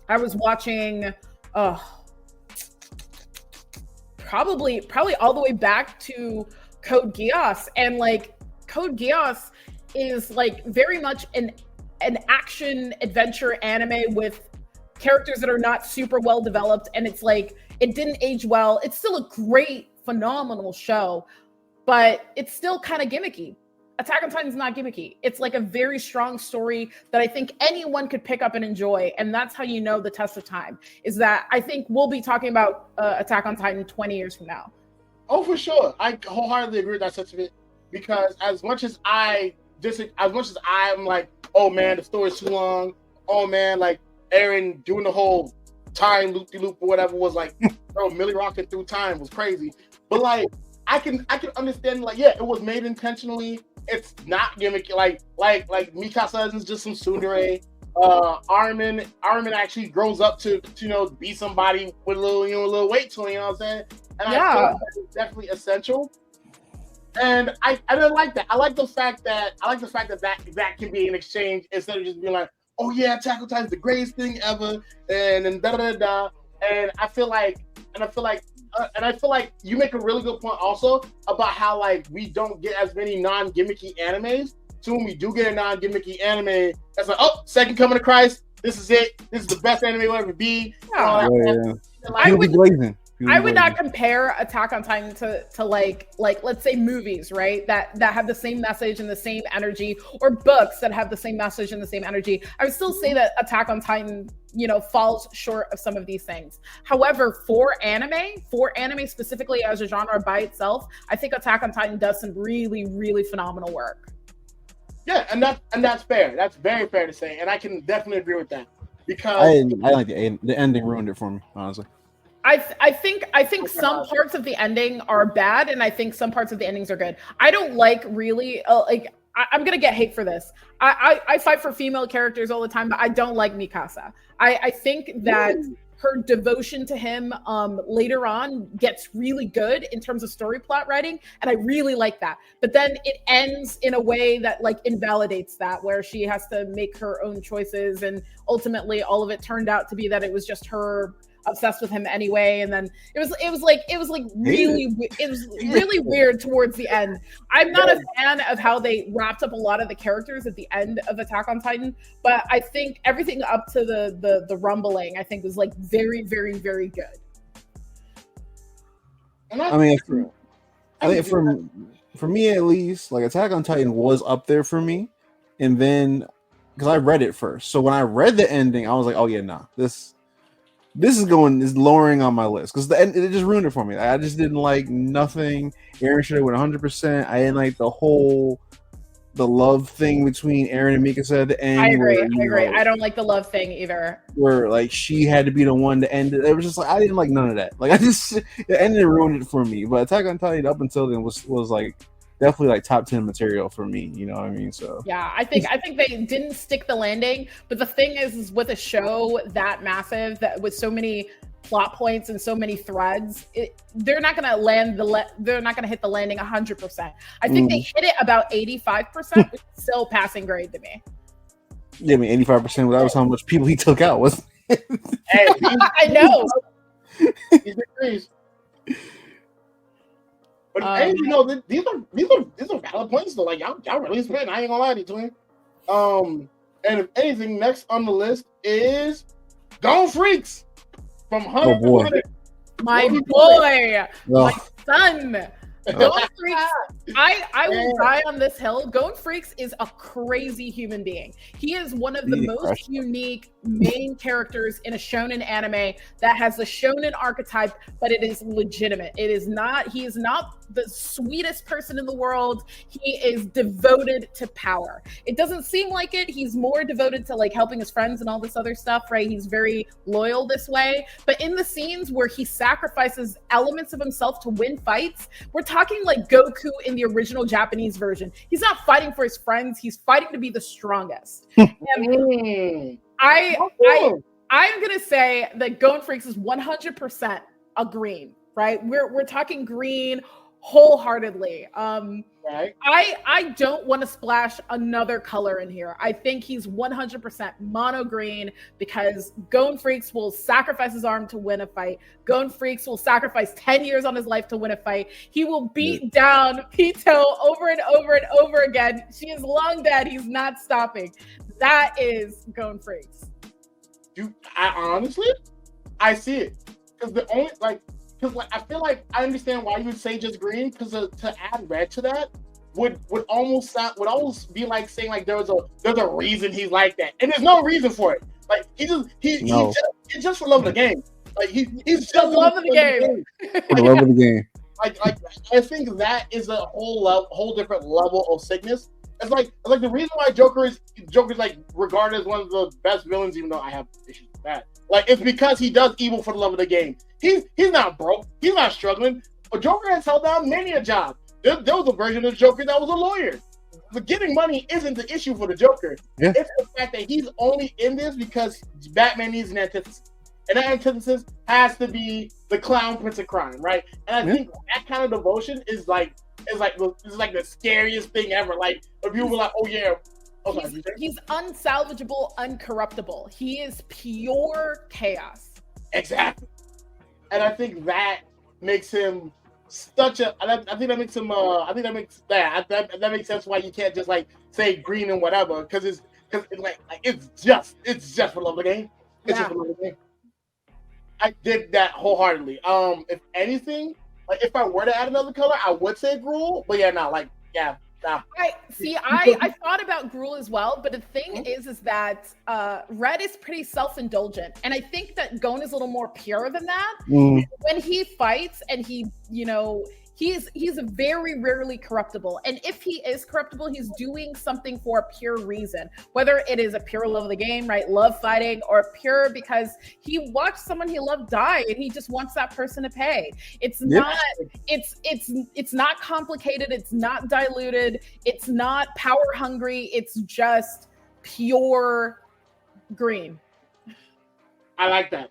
Speaker 3: I was watching, probably all the way back to Code Geass, and like Code Geass is like very much an action adventure anime with characters that are not super well developed, and it's like it didn't age well. It's still a great, phenomenal show, but it's still kind of gimmicky. Attack on Titan is not gimmicky. It's like a very strong story that I think anyone could pick up and enjoy, and that's how you know the test of time is that I think we'll be talking about Attack on Titan 20 years from now.
Speaker 2: Oh, for sure. I wholeheartedly agree with that sentiment, because as much as I'm like, oh man, the story's too long. Oh man, like Aaron doing the whole time loop or whatever was like, bro, Millie rocking through time was crazy. But like, I can understand, like, yeah, it was made intentionally it's not gimmicky. Like Mikasa is just some tsundere. Armin actually grows up to be somebody with a little weight to him. You know what I'm saying? And I feel like that's definitely essential. And I didn't like that. I like the fact that that can be an exchange instead of just being like, oh yeah, Attack on Titan's the greatest thing ever, and then da da da. And I feel like you make a really good point also about how like we don't get as many non-gimmicky animes. So when we do get a non-gimmicky anime, that's like, oh, Second Coming of Christ. This is it. This is the best anime will ever be.
Speaker 3: Yeah. I would not compare Attack on Titan to like let's say movies, right? That have the same message and the same energy, or books that have the same message and the same energy. I would still say that Attack on Titan, falls short of some of these things. However, for anime specifically as a genre by itself, I think Attack on Titan does some really, really phenomenal work.
Speaker 2: Yeah, and that's fair. That's very fair to say, and I can definitely agree with that because
Speaker 1: I like the ending ruined it for me, honestly.
Speaker 3: I think some parts of the ending are bad, and I think some parts of the endings are good. I don't like really I'm gonna get hate for this. I fight for female characters all the time, but I don't like Mikasa. I think that her devotion to him later on gets really good in terms of story plot writing, and I really like that. But then it ends in a way that like invalidates that, where she has to make her own choices, and ultimately all of it turned out to be that it was just her obsessed with him anyway, and then it was really weird towards the end. I'm not a fan of how they wrapped up a lot of the characters at the end of Attack on Titan, but I think everything up to the rumbling I think was like very, very, very good.
Speaker 1: I mean, I think for me at least, like Attack on Titan was up there for me, and then because I read it first, so when I read the ending, I was like, oh yeah, nah, this is lowering on my list because it just ruined it for me. I just didn't like nothing. Eren should have went 100%. I didn't like the love thing between Eren and Mikasa at the end.
Speaker 3: I agree. I don't like the love thing either.
Speaker 1: Where like she had to be the one to end it. It was just like I didn't like none of that. Like the ending ruined it for me. But Attack on Titan up until then was like definitely like top 10 material for me, you know what I mean? So
Speaker 3: yeah, I think they didn't stick the landing, but the thing is with a show that massive, that with so many plot points and so many threads, they're not going to hit the landing 100%. I think they hit it about 85%, which is still passing grade to me.
Speaker 1: Yeah, I mean 85%, that was how much people he took out, wasn't it?
Speaker 2: Hey,
Speaker 3: I know.
Speaker 2: He's agrees. But hey, these are valid points though. Like y'all really spent. I ain't gonna lie to you, twin. And if anything, next on the list is Gone Freaks from 100 to 100.
Speaker 3: My boy, my son. Gone Freaks, I will die on this hill. Gone Freaks is a crazy human being. He is one of the most unique main characters in a shonen anime that has the shonen archetype, but it is legitimate. He is not the sweetest person in the world. He is devoted to power. It doesn't seem like it. He's more devoted to like helping his friends and all this other stuff, right? He's very loyal this way. But in the scenes where he sacrifices elements of himself to win fights, we're talking like Goku in the original Japanese version. He's not fighting for his friends. He's fighting to be the strongest. And I'm gonna say that Gone Freaks is 100% a green, right? We're talking green wholeheartedly.
Speaker 2: Right.
Speaker 3: I don't want to splash another color in here. I think he's 100% mono green because Gone Freaks will sacrifice his arm to win a fight. Gone Freaks will sacrifice 10 years on his life to win a fight. He will beat down Pito over and over and over again. She is long dead. He's not stopping. That is Gone Freaks.
Speaker 2: I honestly see it because I feel like I understand why you would say just green, because to add red to that would almost be like saying like there's a reason he's like that, and there's no reason for it. Like he's just for love of the game. Like he's just
Speaker 3: for love of the game.
Speaker 1: For the love of the game.
Speaker 2: Like I think that is a whole different level of sickness. It's like the reason why Joker's like regarded as one of the best villains, even though I have issues with that. Like it's because he does evil for the love of the game. He's not broke. He's not struggling. A Joker has held down many a job. There was a version of Joker that was a lawyer. the getting money isn't the issue for the Joker.
Speaker 1: Yeah.
Speaker 2: It's the fact that he's only in this because Batman needs an antithesis. And that antithesis has to be the clown prince of crime, right? And I think that kind of devotion is like the scariest thing ever. Like, if people were like, oh yeah,
Speaker 3: he's unsalvageable, uncorruptible. He is pure chaos.
Speaker 2: Exactly. And I think that makes him such a. I think that makes him. That makes sense why you can't just like say green and whatever, because it's just for love of the game. It's just for love of the game. I did that wholeheartedly. If anything, like if I were to add another color, I would say Gruul. But
Speaker 3: I thought about Gruul as well, but the thing is that red is pretty self-indulgent, and I think that Gon is a little more pure than that. When he fights, and he, he's very rarely corruptible, and if he is corruptible, he's doing something for a pure reason, whether it is a pure love of the game, right, love fighting, or pure because he watched someone he loved die and he just wants that person to pay. It's not it's not complicated, it's not diluted, it's not power hungry, it's just pure green.
Speaker 2: I like that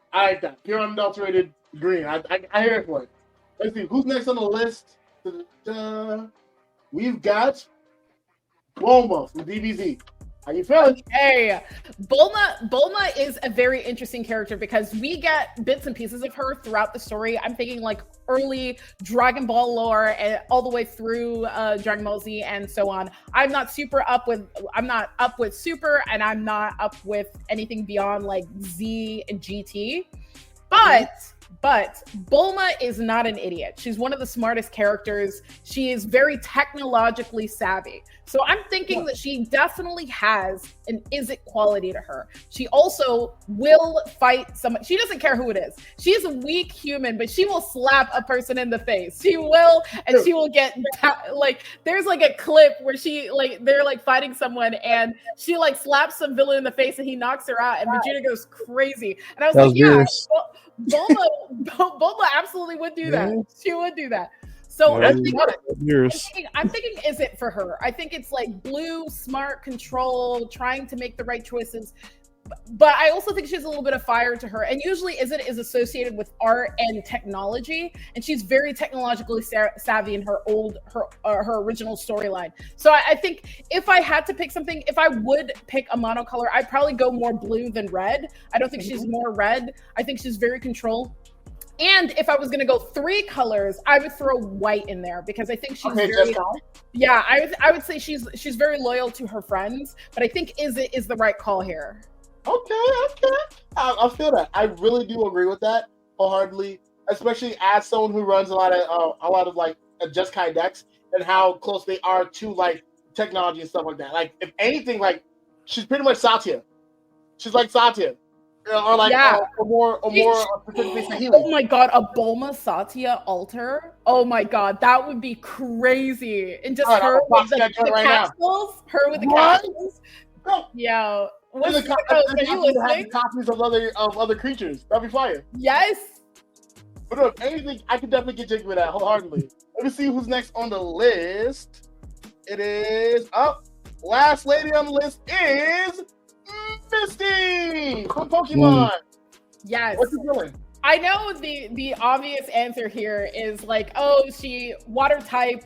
Speaker 2: pure unadulterated green. I hear it for it. Let's see, who's next on the list? We've got Bulma from DBZ. How you feeling?
Speaker 3: Hey, Bulma is a very interesting character because we get bits and pieces of her throughout the story. I'm thinking like early Dragon Ball lore and all the way through Dragon Ball Z and so on. I'm not up with Super, and I'm not up with anything beyond like Z and GT. But Bulma is not an idiot. She's one of the smartest characters. She is very technologically savvy. So I'm thinking that she definitely has an is-it quality to her. She also will fight someone. She doesn't care who it is. She's a weak human, but she will slap a person in the face. She will, and she will get like, there's like a clip where they're like fighting someone and she like slaps some villain in the face and he knocks her out and Vegeta goes crazy. And I was like, yeah, Bulma absolutely would do that. She would do that. So I'm thinking, is it for her? I think it's like blue, smart, control, trying to make the right choices. But I also think she has a little bit of fire to her. And usually is associated with art and technology. And she's very technologically savvy in her original storyline. So I think if I had to pick something, if I would pick a monocolor, I'd probably go more blue than red. I don't think she's more red. I think she's very control. And if I was going to go 3 colors, I would throw white in there because I think she's I would say she's very loyal to her friends, but I think is the right call here.
Speaker 2: Okay. I feel that. I really do agree with that wholeheartedly, especially as someone who runs a lot of like Jeskai decks and how close they are to like technology and stuff like that. Like if anything, like she's pretty much Satya. She's like Satya. Or like or more specifically healing.
Speaker 3: Oh my god, a Bulma Satya altar. Oh my god, that would be crazy. And just her with the capsules. Her with the capsules. Yeah.
Speaker 2: Have the copies of other creatures. That'd be fire.
Speaker 3: Yes.
Speaker 2: But look, anything, I could definitely get jiggy with that wholeheartedly. Let me see who's next on the list. It is last lady on the list is Misty from Pokemon.
Speaker 3: Yes.
Speaker 2: What's you feeling?
Speaker 3: I know the obvious answer here is like, oh, she water type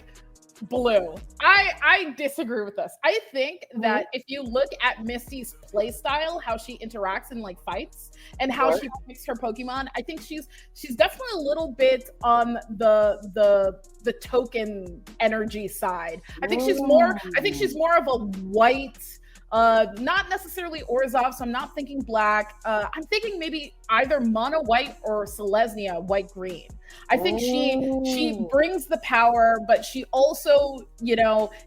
Speaker 3: blue. I disagree with this. I think that if you look at Misty's play style, how she interacts in like fights and how she picks her Pokemon, I think she's definitely a little bit on the token energy side. I think she's more of a white, not necessarily Orzhov, so I'm not thinking black. I'm thinking maybe either mono white or Selesnya white green. I think she brings the power, but she also,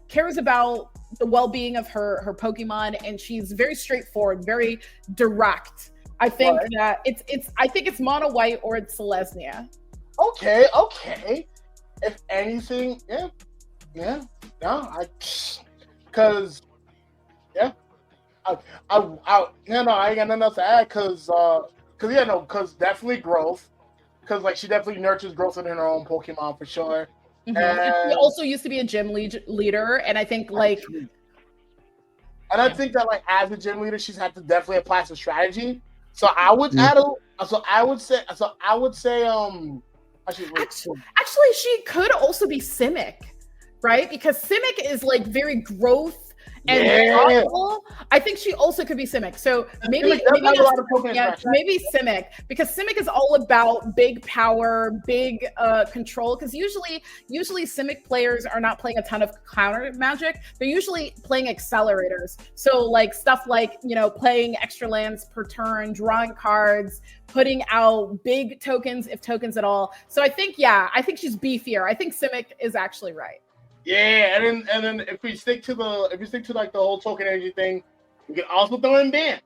Speaker 3: cares about the well-being of her Pokemon, and she's very straightforward, very direct. I think that it's mono white or it's Selesnya.
Speaker 2: Okay. If anything, I ain't got nothing else to add because definitely growth, because like she definitely nurtures growth in her own Pokemon for sure.
Speaker 3: Mm-hmm. And she also used to be a gym leader, and I think like,
Speaker 2: and I think that like as a gym leader, she's had to definitely apply some strategy. So I would add I would say
Speaker 3: actually she could also be Simic, right? Because Simic is like very growth and thoughtful. I think she also could be Simic. So maybe Simic, because Simic is all about big power, big control. Because usually Simic players are not playing a ton of counter magic. They're usually playing accelerators. So like stuff like, you know, playing extra lands per turn, drawing cards, putting out big tokens, if tokens at all. So I think she's beefier. I think Simic is actually right.
Speaker 2: Yeah, and then if we stick to like the whole token energy thing, we can also throw in Bant.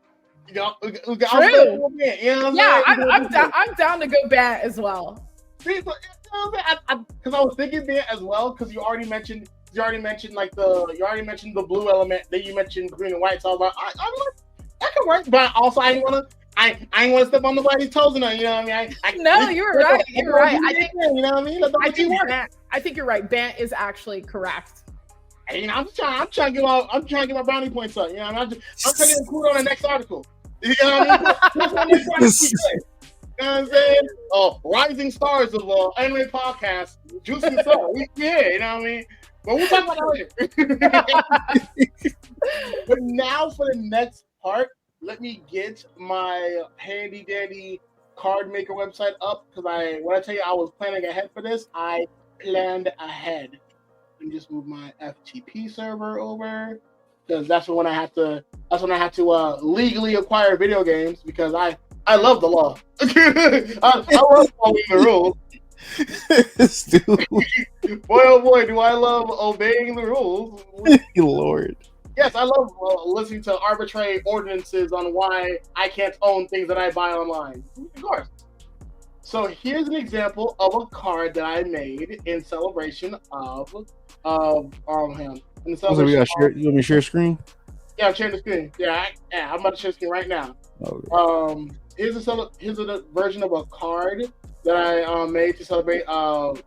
Speaker 2: We can also throw in Bant. You know what I'm saying?
Speaker 3: I'm down to go Bant as well.
Speaker 2: Because I was thinking Bant as well, because you already mentioned like the blue element, then you mentioned green and white. So I was like, that could work, but also I ain't want to step on nobody's toes enough. You know what I mean?
Speaker 3: You're right. I think
Speaker 2: you know what I mean.
Speaker 3: I think you're right. Bant is actually correct.
Speaker 2: And, you know, I'm trying to get my brownie points up. You know, I'm trying to include on the next article. You know what I mean? You know what I'm saying? Oh, rising stars of anime podcast, Juice and Soul. Yeah, you know what I mean? But we'll talk about that later. But now for the next part, let me get my handy dandy card maker website up, because when I tell you I was planning ahead for this, I planned ahead. Let me just move my FTP server over, because that's when I have to legally acquire video games, because I love the law. I love following the rules. Boy, oh boy, do I love obeying the rules.
Speaker 1: Lord.
Speaker 2: Yes, I love listening to arbitrary ordinances on why I can't own things that I buy online. Of course. So here's an example of a card that I made in celebration of him.
Speaker 1: You want me to share screen?
Speaker 2: Yeah, I'm sharing the screen. I'm about to share the screen right now.
Speaker 1: Okay.
Speaker 2: Here's a version of a card that I made to celebrate Devil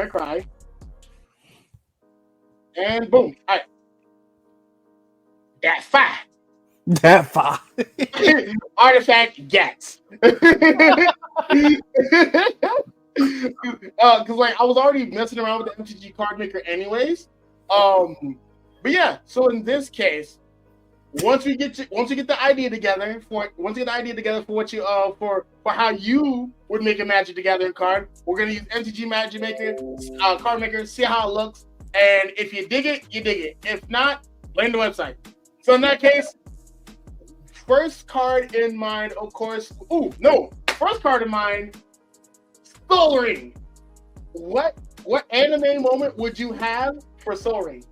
Speaker 2: Cry. And boom! All right. That 5. Artifact gets. Because like I was already messing around with the MTG card maker anyways. But yeah, so in this case, once we get the idea together for what you for how you would make a Magic the Gathering card, we're gonna use MTG Magic Maker card maker, see how it looks, and if you dig it, you dig it. If not, blame the website. So in that case, first card in mind, of course. First card in mind, Soul Ring. What anime moment would you have for Soul Ring?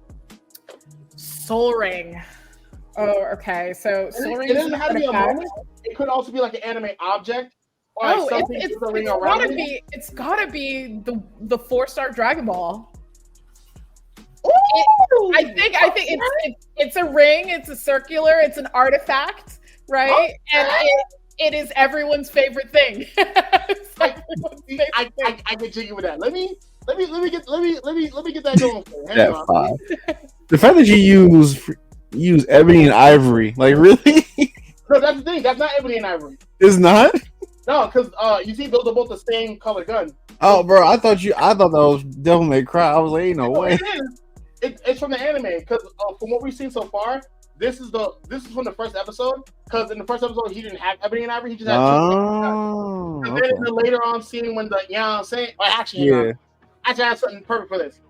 Speaker 3: Soul Ring. Oh, okay. So Soul Ring.
Speaker 2: It doesn't have to be a moment. It could also be like an anime object. Or like something to the ring around it.
Speaker 3: It's gotta be the 4-star Dragon Ball. I think it's a ring. It's a circular. It's an artifact, right? And it is everyone's favorite thing.
Speaker 2: I can jiggy with that. Let me get that going for you. Hang on.
Speaker 1: The fact that you use ebony and ivory, like really?
Speaker 2: No, that's the thing. That's not ebony and ivory.
Speaker 1: It's not.
Speaker 2: No, because you see, those are both the same color gun.
Speaker 1: Oh, bro, I thought that was Devil May Cry. I was like, ain't no way.
Speaker 2: It's from the anime, because from what we've seen so far, this is from the first episode. Because in the first episode, he didn't have ebony and ivory. He just had two. And then in the later on scene, when I have something perfect for this.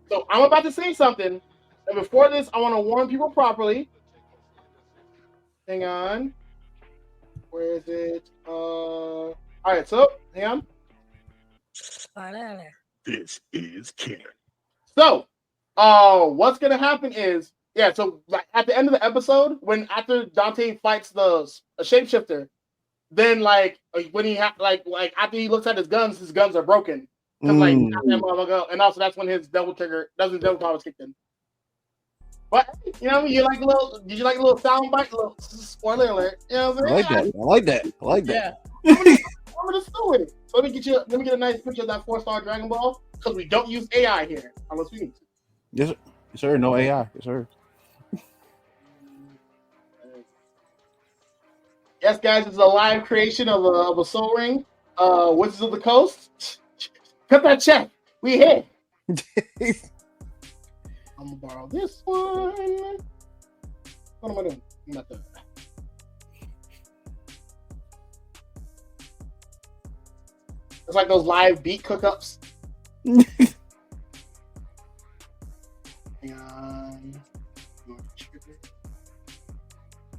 Speaker 2: So I'm about to say something, and before this, I want to warn people properly. Hang on. Where is it? All right, so hang on. This is canon. So, what's gonna happen is, so like at the end of the episode, after Dante fights the shapeshifter, then like when he after he looks at his guns are broken. And also that's when his devil powers kicked in. But you know, did you like a little sound bite, little spoiler alert? You know what I'm saying?
Speaker 1: I like that.
Speaker 3: Yeah.
Speaker 2: I'm gonna do it. So let me get a nice picture of that 4-star Dragon Ball because we don't use AI here unless we need to.
Speaker 1: Yes, sir. Yes, sir. No AI. Yes, sir.
Speaker 2: Yes, guys, it's a live creation of a Soul Ring. Wizards of the Coast. Cut that check. We hit. I'm gonna borrow this one. What am I doing? I'm not done. It's like those live beat cookups. And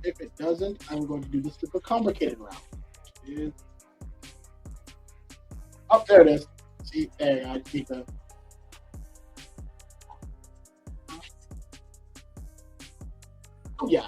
Speaker 2: if it doesn't, I'm going to do the super complicated route. Oh, there it is. See, there, I keep the. Oh, yeah.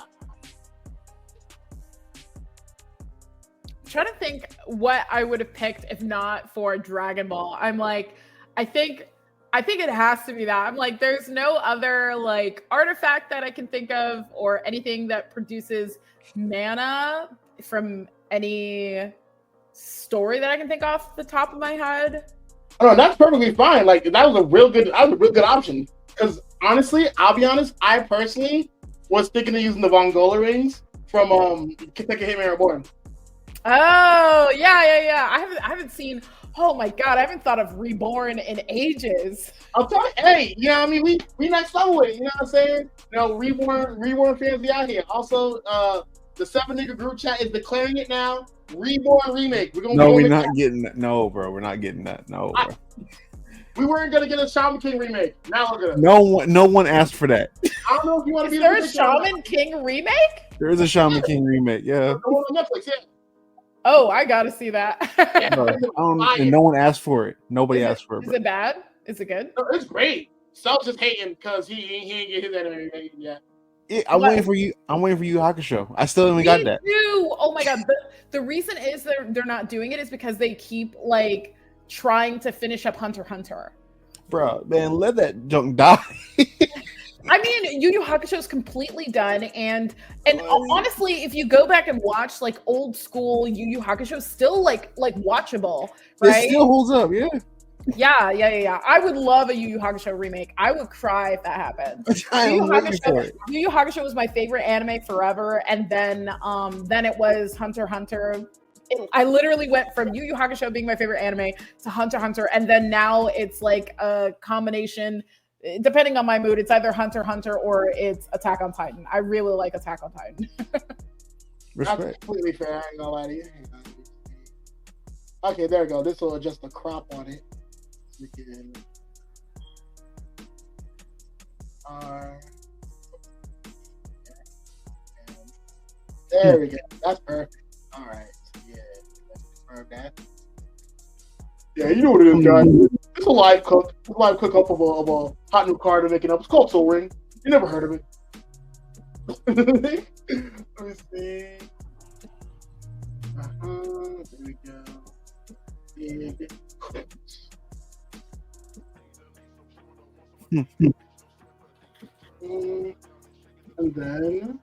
Speaker 3: I'm trying to think what I would have picked if not for Dragon Ball. I'm like, I think it has to be that. I'm like, there's no other like artifact that I can think of or anything that produces mana from any story that I can think off the top of my head.
Speaker 2: Oh, no, that's perfectly fine. Like that was a real good option. Because honestly, I'll be honest, I personally was thinking of using the Vongola rings from Kentucky Hitman Reborn.
Speaker 3: Oh yeah. I haven't seen. Oh my god, I haven't thought of Reborn in ages.
Speaker 2: I'm telling you, hey, you know what I mean? We next level with it, you know what I'm saying? You know, Reborn fans be out here. Also, the 7-nigga group chat is declaring it now. Reborn remake.
Speaker 1: We're not getting that. No, bro, we're not getting that. No, bro.
Speaker 2: We weren't gonna get a Shaman King remake. Now we're gonna.
Speaker 1: No one asked for that.
Speaker 2: I don't know if you want to be.
Speaker 3: Is there a Shaman King remake?
Speaker 1: There is a Shaman King remake. Yeah.
Speaker 2: The one on Netflix, yeah.
Speaker 3: Oh, I gotta see that.
Speaker 1: And no one asked for it. Nobody asked for it.
Speaker 3: Is it bad? Is it good?
Speaker 2: No, it's great. Sel's just hating because he ain't get his anime remade yet.
Speaker 1: Yeah, I'm waiting for you. I'm waiting for Yu Hakusho. I still haven't got that.
Speaker 3: Oh my god. The reason is they're not doing it is because they keep like trying to finish up Hunter x Hunter.
Speaker 1: Bro, man, let that junk die.
Speaker 3: I mean, Yu Yu Hakusho is completely done, and honestly, if you go back and watch like old school Yu Yu Hakusho, still like watchable, right?
Speaker 1: It still holds up, yeah.
Speaker 3: Yeah. I would love a Yu Yu Hakusho remake. I would cry if that happened. Yu Yu Hakusho was my favorite anime forever, and then it was Hunter x Hunter. I literally went from Yu Yu Hakusho being my favorite anime to Hunter x Hunter, and then now it's like a combination. Depending on my mood, it's either Hunter x Hunter or it's Attack on Titan. I really like Attack on Titan.
Speaker 2: Respect. That's completely fair. I ain't gonna lie to you. Okay, there we go. This will adjust the crop on it. We can. There we go. That's perfect. All right. Yeah. Let's confirm that. Yeah, you know what it is, guys. It's a live cook. It's a live cook up of a hot new card they're making up. It's called Soul Ring. You never heard of it. Let me see. There we go. And then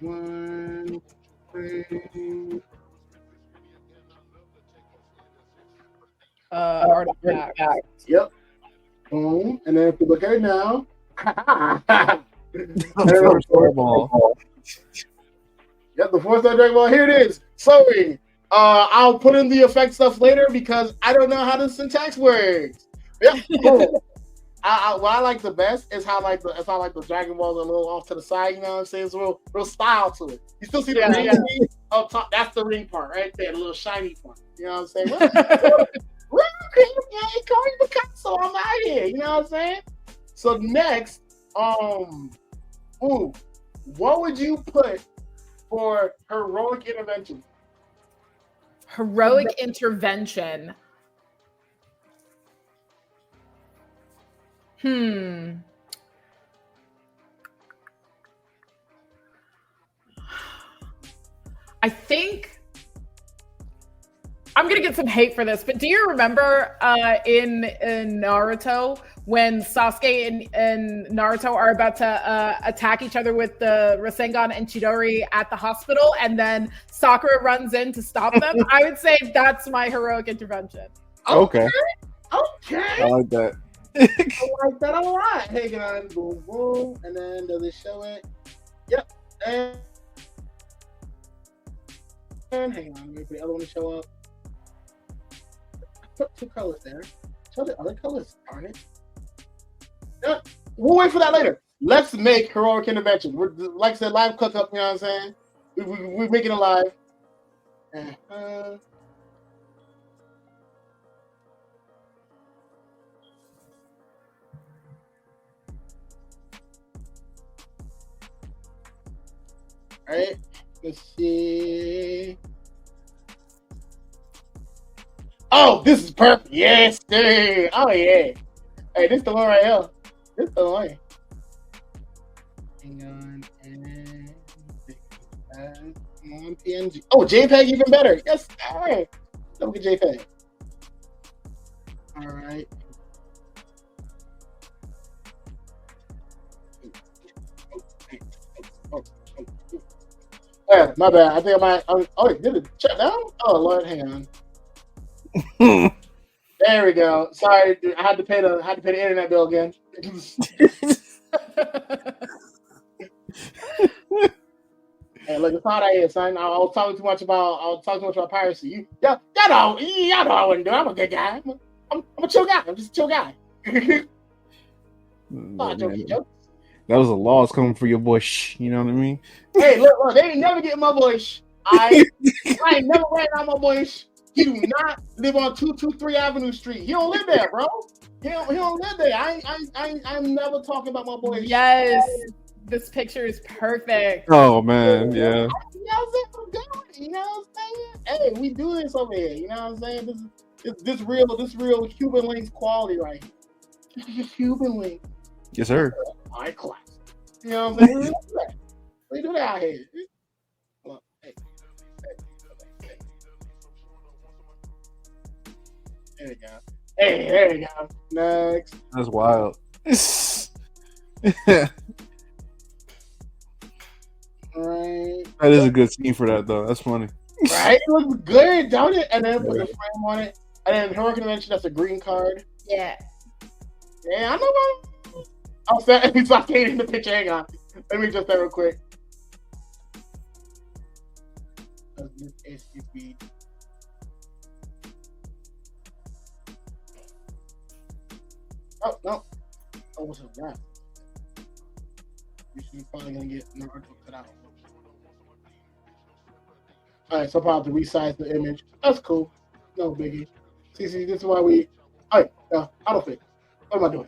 Speaker 2: one thing.
Speaker 3: Artifact.
Speaker 2: Yep. Boom. And then if we look at it now.
Speaker 1: Ball.
Speaker 2: Yep, the 4-star Dragon Ball. Here it is. Sorry. I'll put in the effect stuff later because I don't know how the syntax works. Yep. Cool. What I like the best is how the Dragon Balls are a little off to the side. You know what I'm saying? It's a real style to it. You still see the ring up top. That's the ring part right there, the little shiny part. You know what I'm saying? Real creative, Corey Picasso. I'm out here. You know what I'm saying? So next, what would you put for heroic intervention?
Speaker 3: Heroic intervention. I think I'm gonna get some hate for this, but do you remember in Naruto when Sasuke and Naruto are about to attack each other with the Rasengan and Chidori at the hospital, and then Sakura runs in to stop them? I would say that's my heroic intervention.
Speaker 1: Okay.
Speaker 2: Okay.
Speaker 1: I like that.
Speaker 2: I like that a lot. Hang on, boom, boom, and then does it show it? Yep. And hang on, wait for the other one to show up. I put 2 colors there. Show the other colors, darn it. Yeah, we'll wait for that later. Let's make heroic intervention. We're, like I said, live cook up, you know what I'm saying? We're making it live. All right, let's see. Oh, this is perfect. Yes, sir. Oh, yeah. Hey, this the one right here. This the one. Hang on. And on PNG. Oh, JPEG even better. Yes, all right. Look at JPEG. All right. Yeah, my bad. I think I might. Oh, did it shut down? Oh, Lord, hang on. There we go. Sorry, dude, I had to pay the internet bill again. Hey, look, it's hot out here, son. I was talking too much about piracy. Y'all know I wouldn't do it. I'm a good guy. I'm a chill guy. I'm just a chill guy.
Speaker 1: That was a loss coming for your boy. You know what I mean?
Speaker 2: Hey, look, they ain't never getting my boy. I ain't never ran out my boy. He do not live on 223 Avenue Street. He don't live there, bro. He don't live there. I'm never talking about my boy.
Speaker 3: Yes, this picture is perfect.
Speaker 1: Oh man, yeah.
Speaker 2: You know what I'm saying? Hey, we do this over here. You know what I'm saying? This real Cuban links quality right here. This is Cuban link.
Speaker 1: Yes, sir.
Speaker 2: High class. You know what I'm saying? We do that out here. Look, hey. There we go. Hey, there we go. Next.
Speaker 1: That's wild.
Speaker 2: Right.
Speaker 1: That is a good scene for that, though. That's funny.
Speaker 2: Right? It looks good, don't it? And then put the frame on it. And then heroic intervention, that's a green card.
Speaker 3: Yeah.
Speaker 2: Yeah, I know what. I'll set he's not in the picture. Hang on. Let me just that real quick. Oh, no. Oh, what's that? You're probably going to get Naruto cut out. Alright, so I'll have to resize the image. That's cool. No biggie. See, this is why we. Alright, auto fit. What am I doing?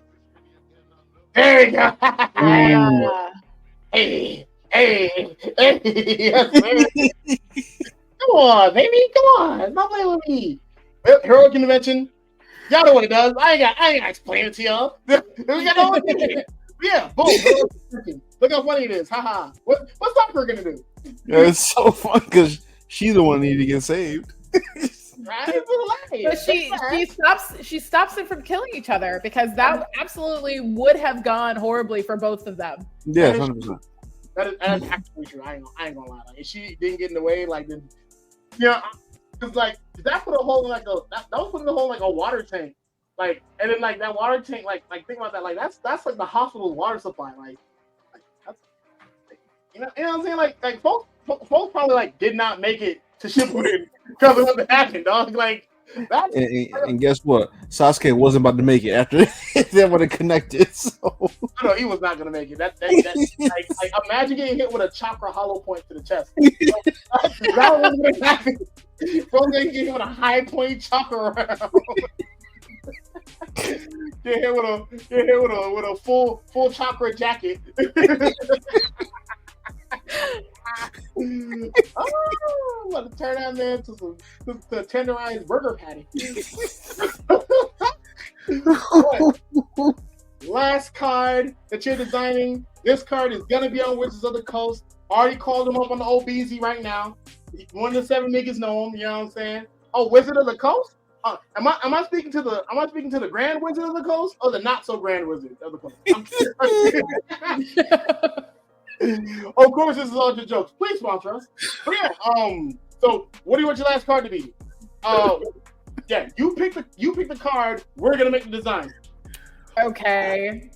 Speaker 2: There we go. Hey. Yes, come on, baby. Come on. Not playing with me. Heroic intervention. Y'all know what it does. I ain't got to explain it to y'all. We got know what it is. Yeah, boom. Look how funny it is. Haha. What's Sakura gonna do?
Speaker 1: Yeah, it's so fun because she's the one that needed to get saved.
Speaker 2: Right?
Speaker 3: But she stops them from killing each other because that absolutely would have gone horribly for both of them.
Speaker 1: Yeah, 100%.
Speaker 2: That is actually true. I ain't gonna lie. Like, if she didn't get in the way, like then, because like that put a hole in like that was putting a hole in like a water tank, like, and then like that water tank, like think about that, like that's like the hospital's water supply, like that's, you know what I'm saying, like folks probably like did not make it to Shippuden because of what happened, dog. Like that's
Speaker 1: and guess what? Sasuke wasn't about to make it after they would have connected. So
Speaker 2: no, he was not gonna make it. That like imagine getting hit with a chakra hollow point to the chest. That was gonna happen. Bro, getting hit with a high point chakra around. Get hit with a full chakra jacket. Oh, want to turn that man to tenderized burger patty. Last card that you're designing. This card is gonna be on Wizards of the Coast. Already called him up on the OBZ right now. One of the 7 niggas know him. You know what I'm saying? Oh, Wizard of the Coast. Am I speaking to the Grand Wizard of the Coast or the not so Grand Wizard of the Coast? Of course, this is all just jokes. Please sponsor us. But yeah, so what do you want your last card to be? Yeah, you pick the card. We're gonna make the design.
Speaker 3: Okay.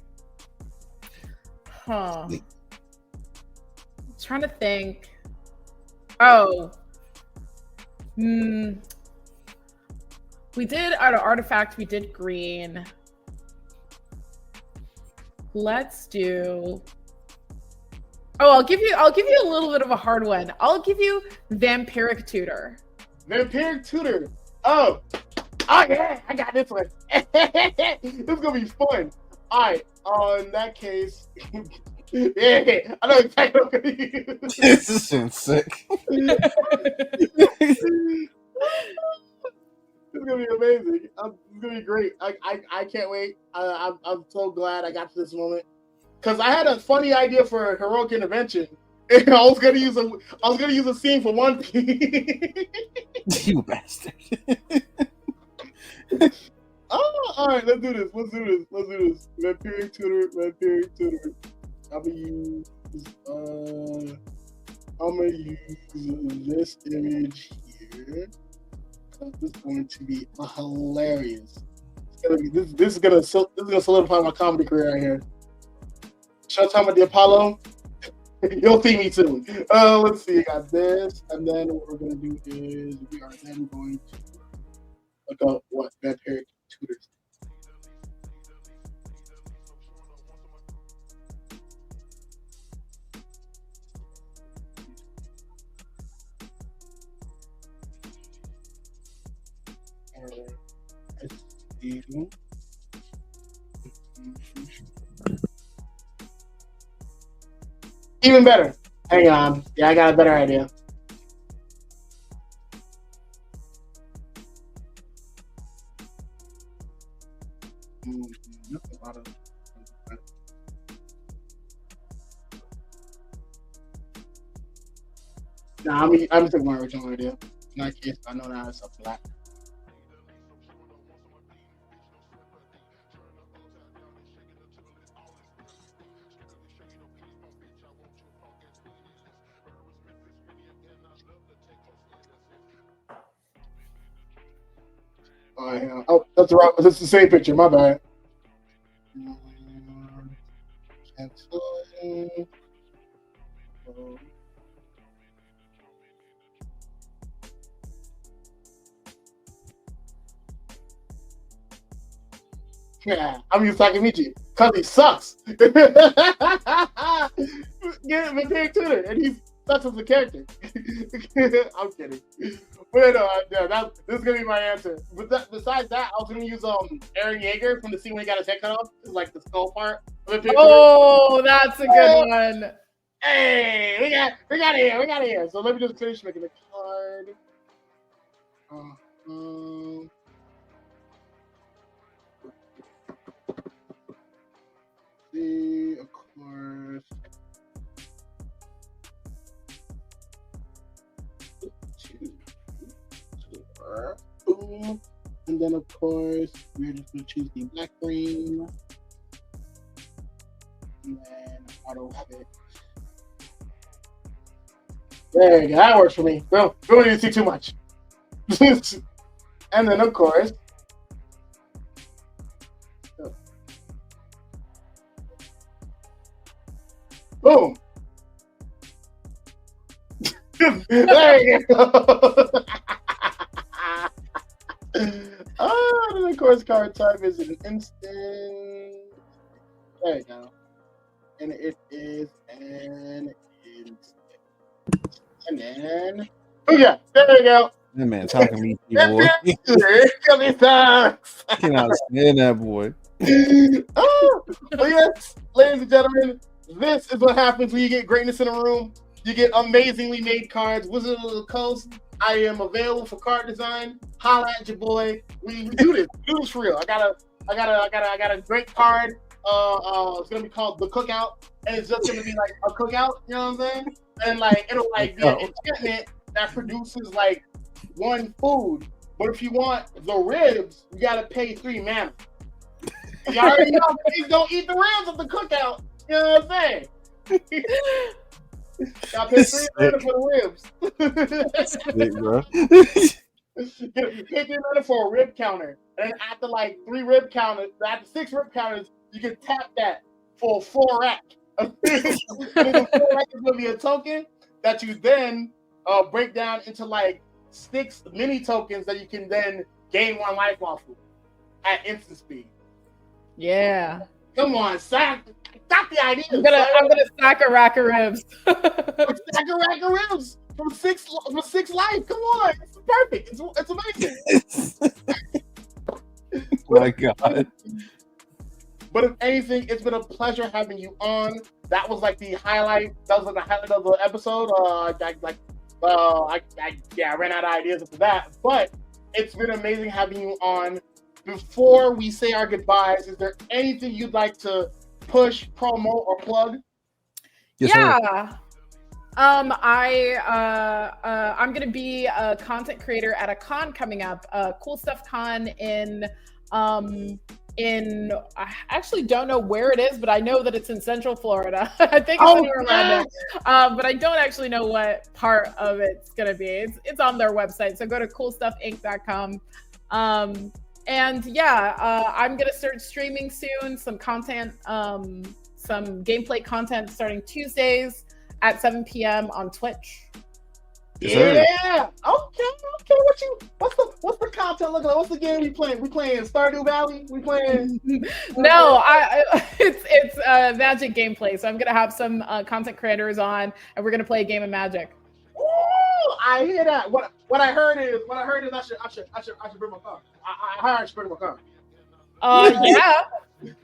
Speaker 3: Huh. Trying to think. Oh. We did out of artifact. We did green. Let's do. Oh, I'll give you a little bit of a hard one. I'll give you Vampiric Tutor.
Speaker 2: Vampiric Tutor. Oh yeah, I got this one. This is gonna be fun. All right. In that case, yeah, I know exactly what I'm gonna use.
Speaker 1: This is sick.
Speaker 2: It's gonna be amazing. It's gonna be great. I can't wait. I'm so glad I got to this moment because I had a funny idea for a heroic intervention. And I was gonna use a scene for one thing.
Speaker 1: You bastard.
Speaker 2: Oh, all right. Let's do this. Vampiric Tutor. I'm gonna use this image here. This is going to be hilarious. This is gonna solidify my comedy career right here. Showtime at the Apollo. You'll see me soon. Let's see. I got this, and then what we're gonna do is we are then going to look up what Vampiric Tutors. Even better. Hang on. Yeah, I got a better idea. Nah, I'm taking my original idea. In that case, I know now it's a black. Oh, that's right. That's the same picture. My bad. Yeah, I'm used to Takemichi because he sucks. Get him a big tutor, and he sucks as a character. I'm kidding. But yeah, this is gonna be my answer. But besides that, I was gonna use Aaron Yeager from the scene when he got his head cut off, like the skull part.
Speaker 3: Oh, that's a good one.
Speaker 2: Hey, we got it here. So let me just finish making the card. See, of course. Boom. And then, of course, we're just going to choose the black green. And then auto fit. There you go. That works for me. Well, we don't need to see too much. And then, of course, boom. There you go. And then of course, card type is an instant. There you go. And it is an instant. And then, oh yeah, there you go.
Speaker 1: That man talking to me, boy.
Speaker 2: It sucks.
Speaker 1: I cannot stand that boy.
Speaker 2: But yes, ladies and gentlemen, this is what happens when you get greatness in a room. You get amazingly made cards. Wizard of the Coast. I am available for card design. Holla at your boy. We do this. We do this for real. I got a great card. It's gonna be called The Cookout, and it's just gonna be like a cookout. You know what I'm saying? And like it'll like be an enchantment that produces like one food, But if you want the ribs, you gotta pay 3 mana. You already know he's gonna eat the ribs at the cookout. You know what I'm saying? Gotta pay 3 mana for the ribs.
Speaker 1: Sick, bro.
Speaker 2: Pay 3 mana for a rib counter. And then after like 3 rib counters, after 6 rib counters, you can tap that for a 4 rack. And then the 4 rack is gonna be a token that you then break down into like 6 mini tokens that you can then gain 1 life off of at instant speed.
Speaker 3: Yeah.
Speaker 2: Come on, Sack. Got the idea.
Speaker 3: I'm gonna stack a rack of ribs.
Speaker 2: Stack a rack of ribs from 6 life. Come on, it's perfect. It's amazing.
Speaker 1: My God.
Speaker 2: But if anything, it's been a pleasure having you on. That was like the highlight. That was like the highlight of the episode. I ran out of ideas after that. But it's been amazing having you on. Before we say our goodbyes, is there anything you'd like to push, promo, or plug?
Speaker 1: Yes,
Speaker 3: yeah.
Speaker 1: sir.
Speaker 3: I'm gonna be a content creator at a con coming up, Cool Stuff Con in I actually don't know where it is, but I know that it's in Central Florida. I think it's in Orlando, but I don't actually know what part of it's gonna be. It's on their website, so go to coolstuffinc.com. And yeah, I'm gonna start streaming soon. Some content, some gameplay content starting Tuesdays at 7 p.m. on Twitch.
Speaker 2: Yeah. Okay. What's the content looking like? What's the game we playing? We playing Stardew Valley? We playing?
Speaker 3: No, it's Magic gameplay. So I'm gonna have some content creators on, and we're gonna play a game of Magic.
Speaker 2: Ooh, I hear that. What I heard is I should bring my car. I should bring my car.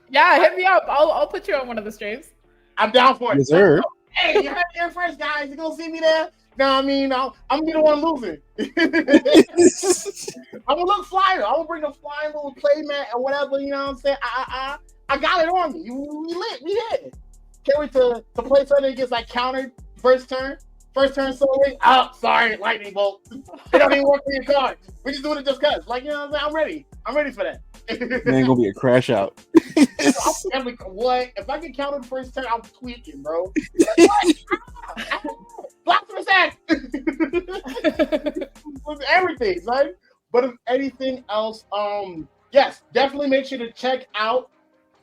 Speaker 3: Yeah. Hit me up. I'll put you on one of the streams.
Speaker 2: I'm down for it.
Speaker 1: Yes, sir.
Speaker 2: Hey, you heard it here first, guys. You gonna see me there? No, I mean, I'm gonna be the one losing. I'm gonna look flyer. I'm gonna bring a flying little play mat or whatever. You know what I'm saying? I got it on me. We lit. We hit. Can't wait to play something that gets like countered first turn. Soul Ring. Oh, sorry, lightning bolt. It don't even work for your card. We just doing it just cause. Like, you know what I'm saying? I'm ready. I'm ready for that.
Speaker 1: Man, gonna be a crash out.
Speaker 2: What? If I get countered first turn, I'm tweaking, bro. Like, block for the sack. With everything, right? But if anything else, yes, definitely make sure to check out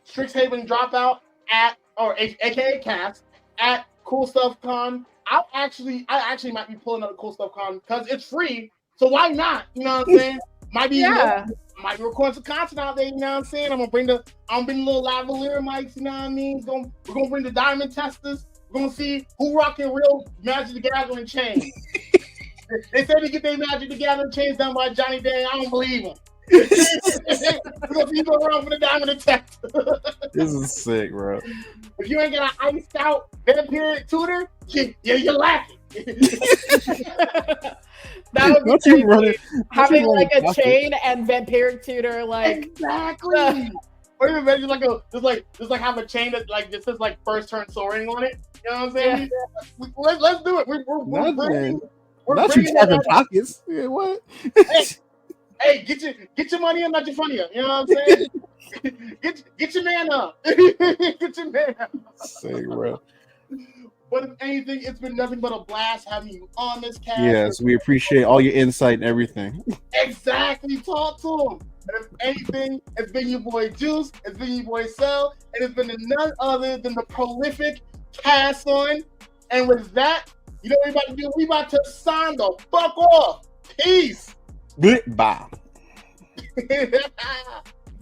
Speaker 2: Strixhaven Dropout aka Cast at Cool Stuff Con. I actually might be pulling up a Cool Stuff Con because it's free. So why not? You know what I'm saying? Might be recording some content out there. You know what I'm saying? I'm gonna bring the little lavalier mics. You know what I mean? We're gonna bring the diamond testers. We're gonna see who rocking real Magic the Gathering chains. They said they get their Magic the Gathering chains done by Johnny Day. I don't believe them. We're gonna see go around for the diamond test.
Speaker 1: This is sick, bro.
Speaker 2: If you ain't got an iced out vampiric tutor, you're lacking.
Speaker 3: That would be crazy. Having like a chain and vampiric tutor, like
Speaker 2: exactly. Or even better, just like have a chain that like just says like first turn soaring on it. You know what I'm saying? Yeah. Let's do it. We're bringing
Speaker 1: you talking pockets. Yeah, what?
Speaker 2: Hey, get your money up, not your funny up. You know what I'm saying? get your man up. Get your man up.
Speaker 1: Sick, bro.
Speaker 2: But if anything, it's been nothing but a blast having you on this cast.
Speaker 1: Yes, we appreciate all your insight and everything.
Speaker 2: Exactly. Talk to him. And if anything, it's been your boy Juice, it's been your boy Cell, and it's been none other than the prolific Cast On. And with that, you know what we about to do? We about to sign the fuck off. Peace.
Speaker 1: Goodbye.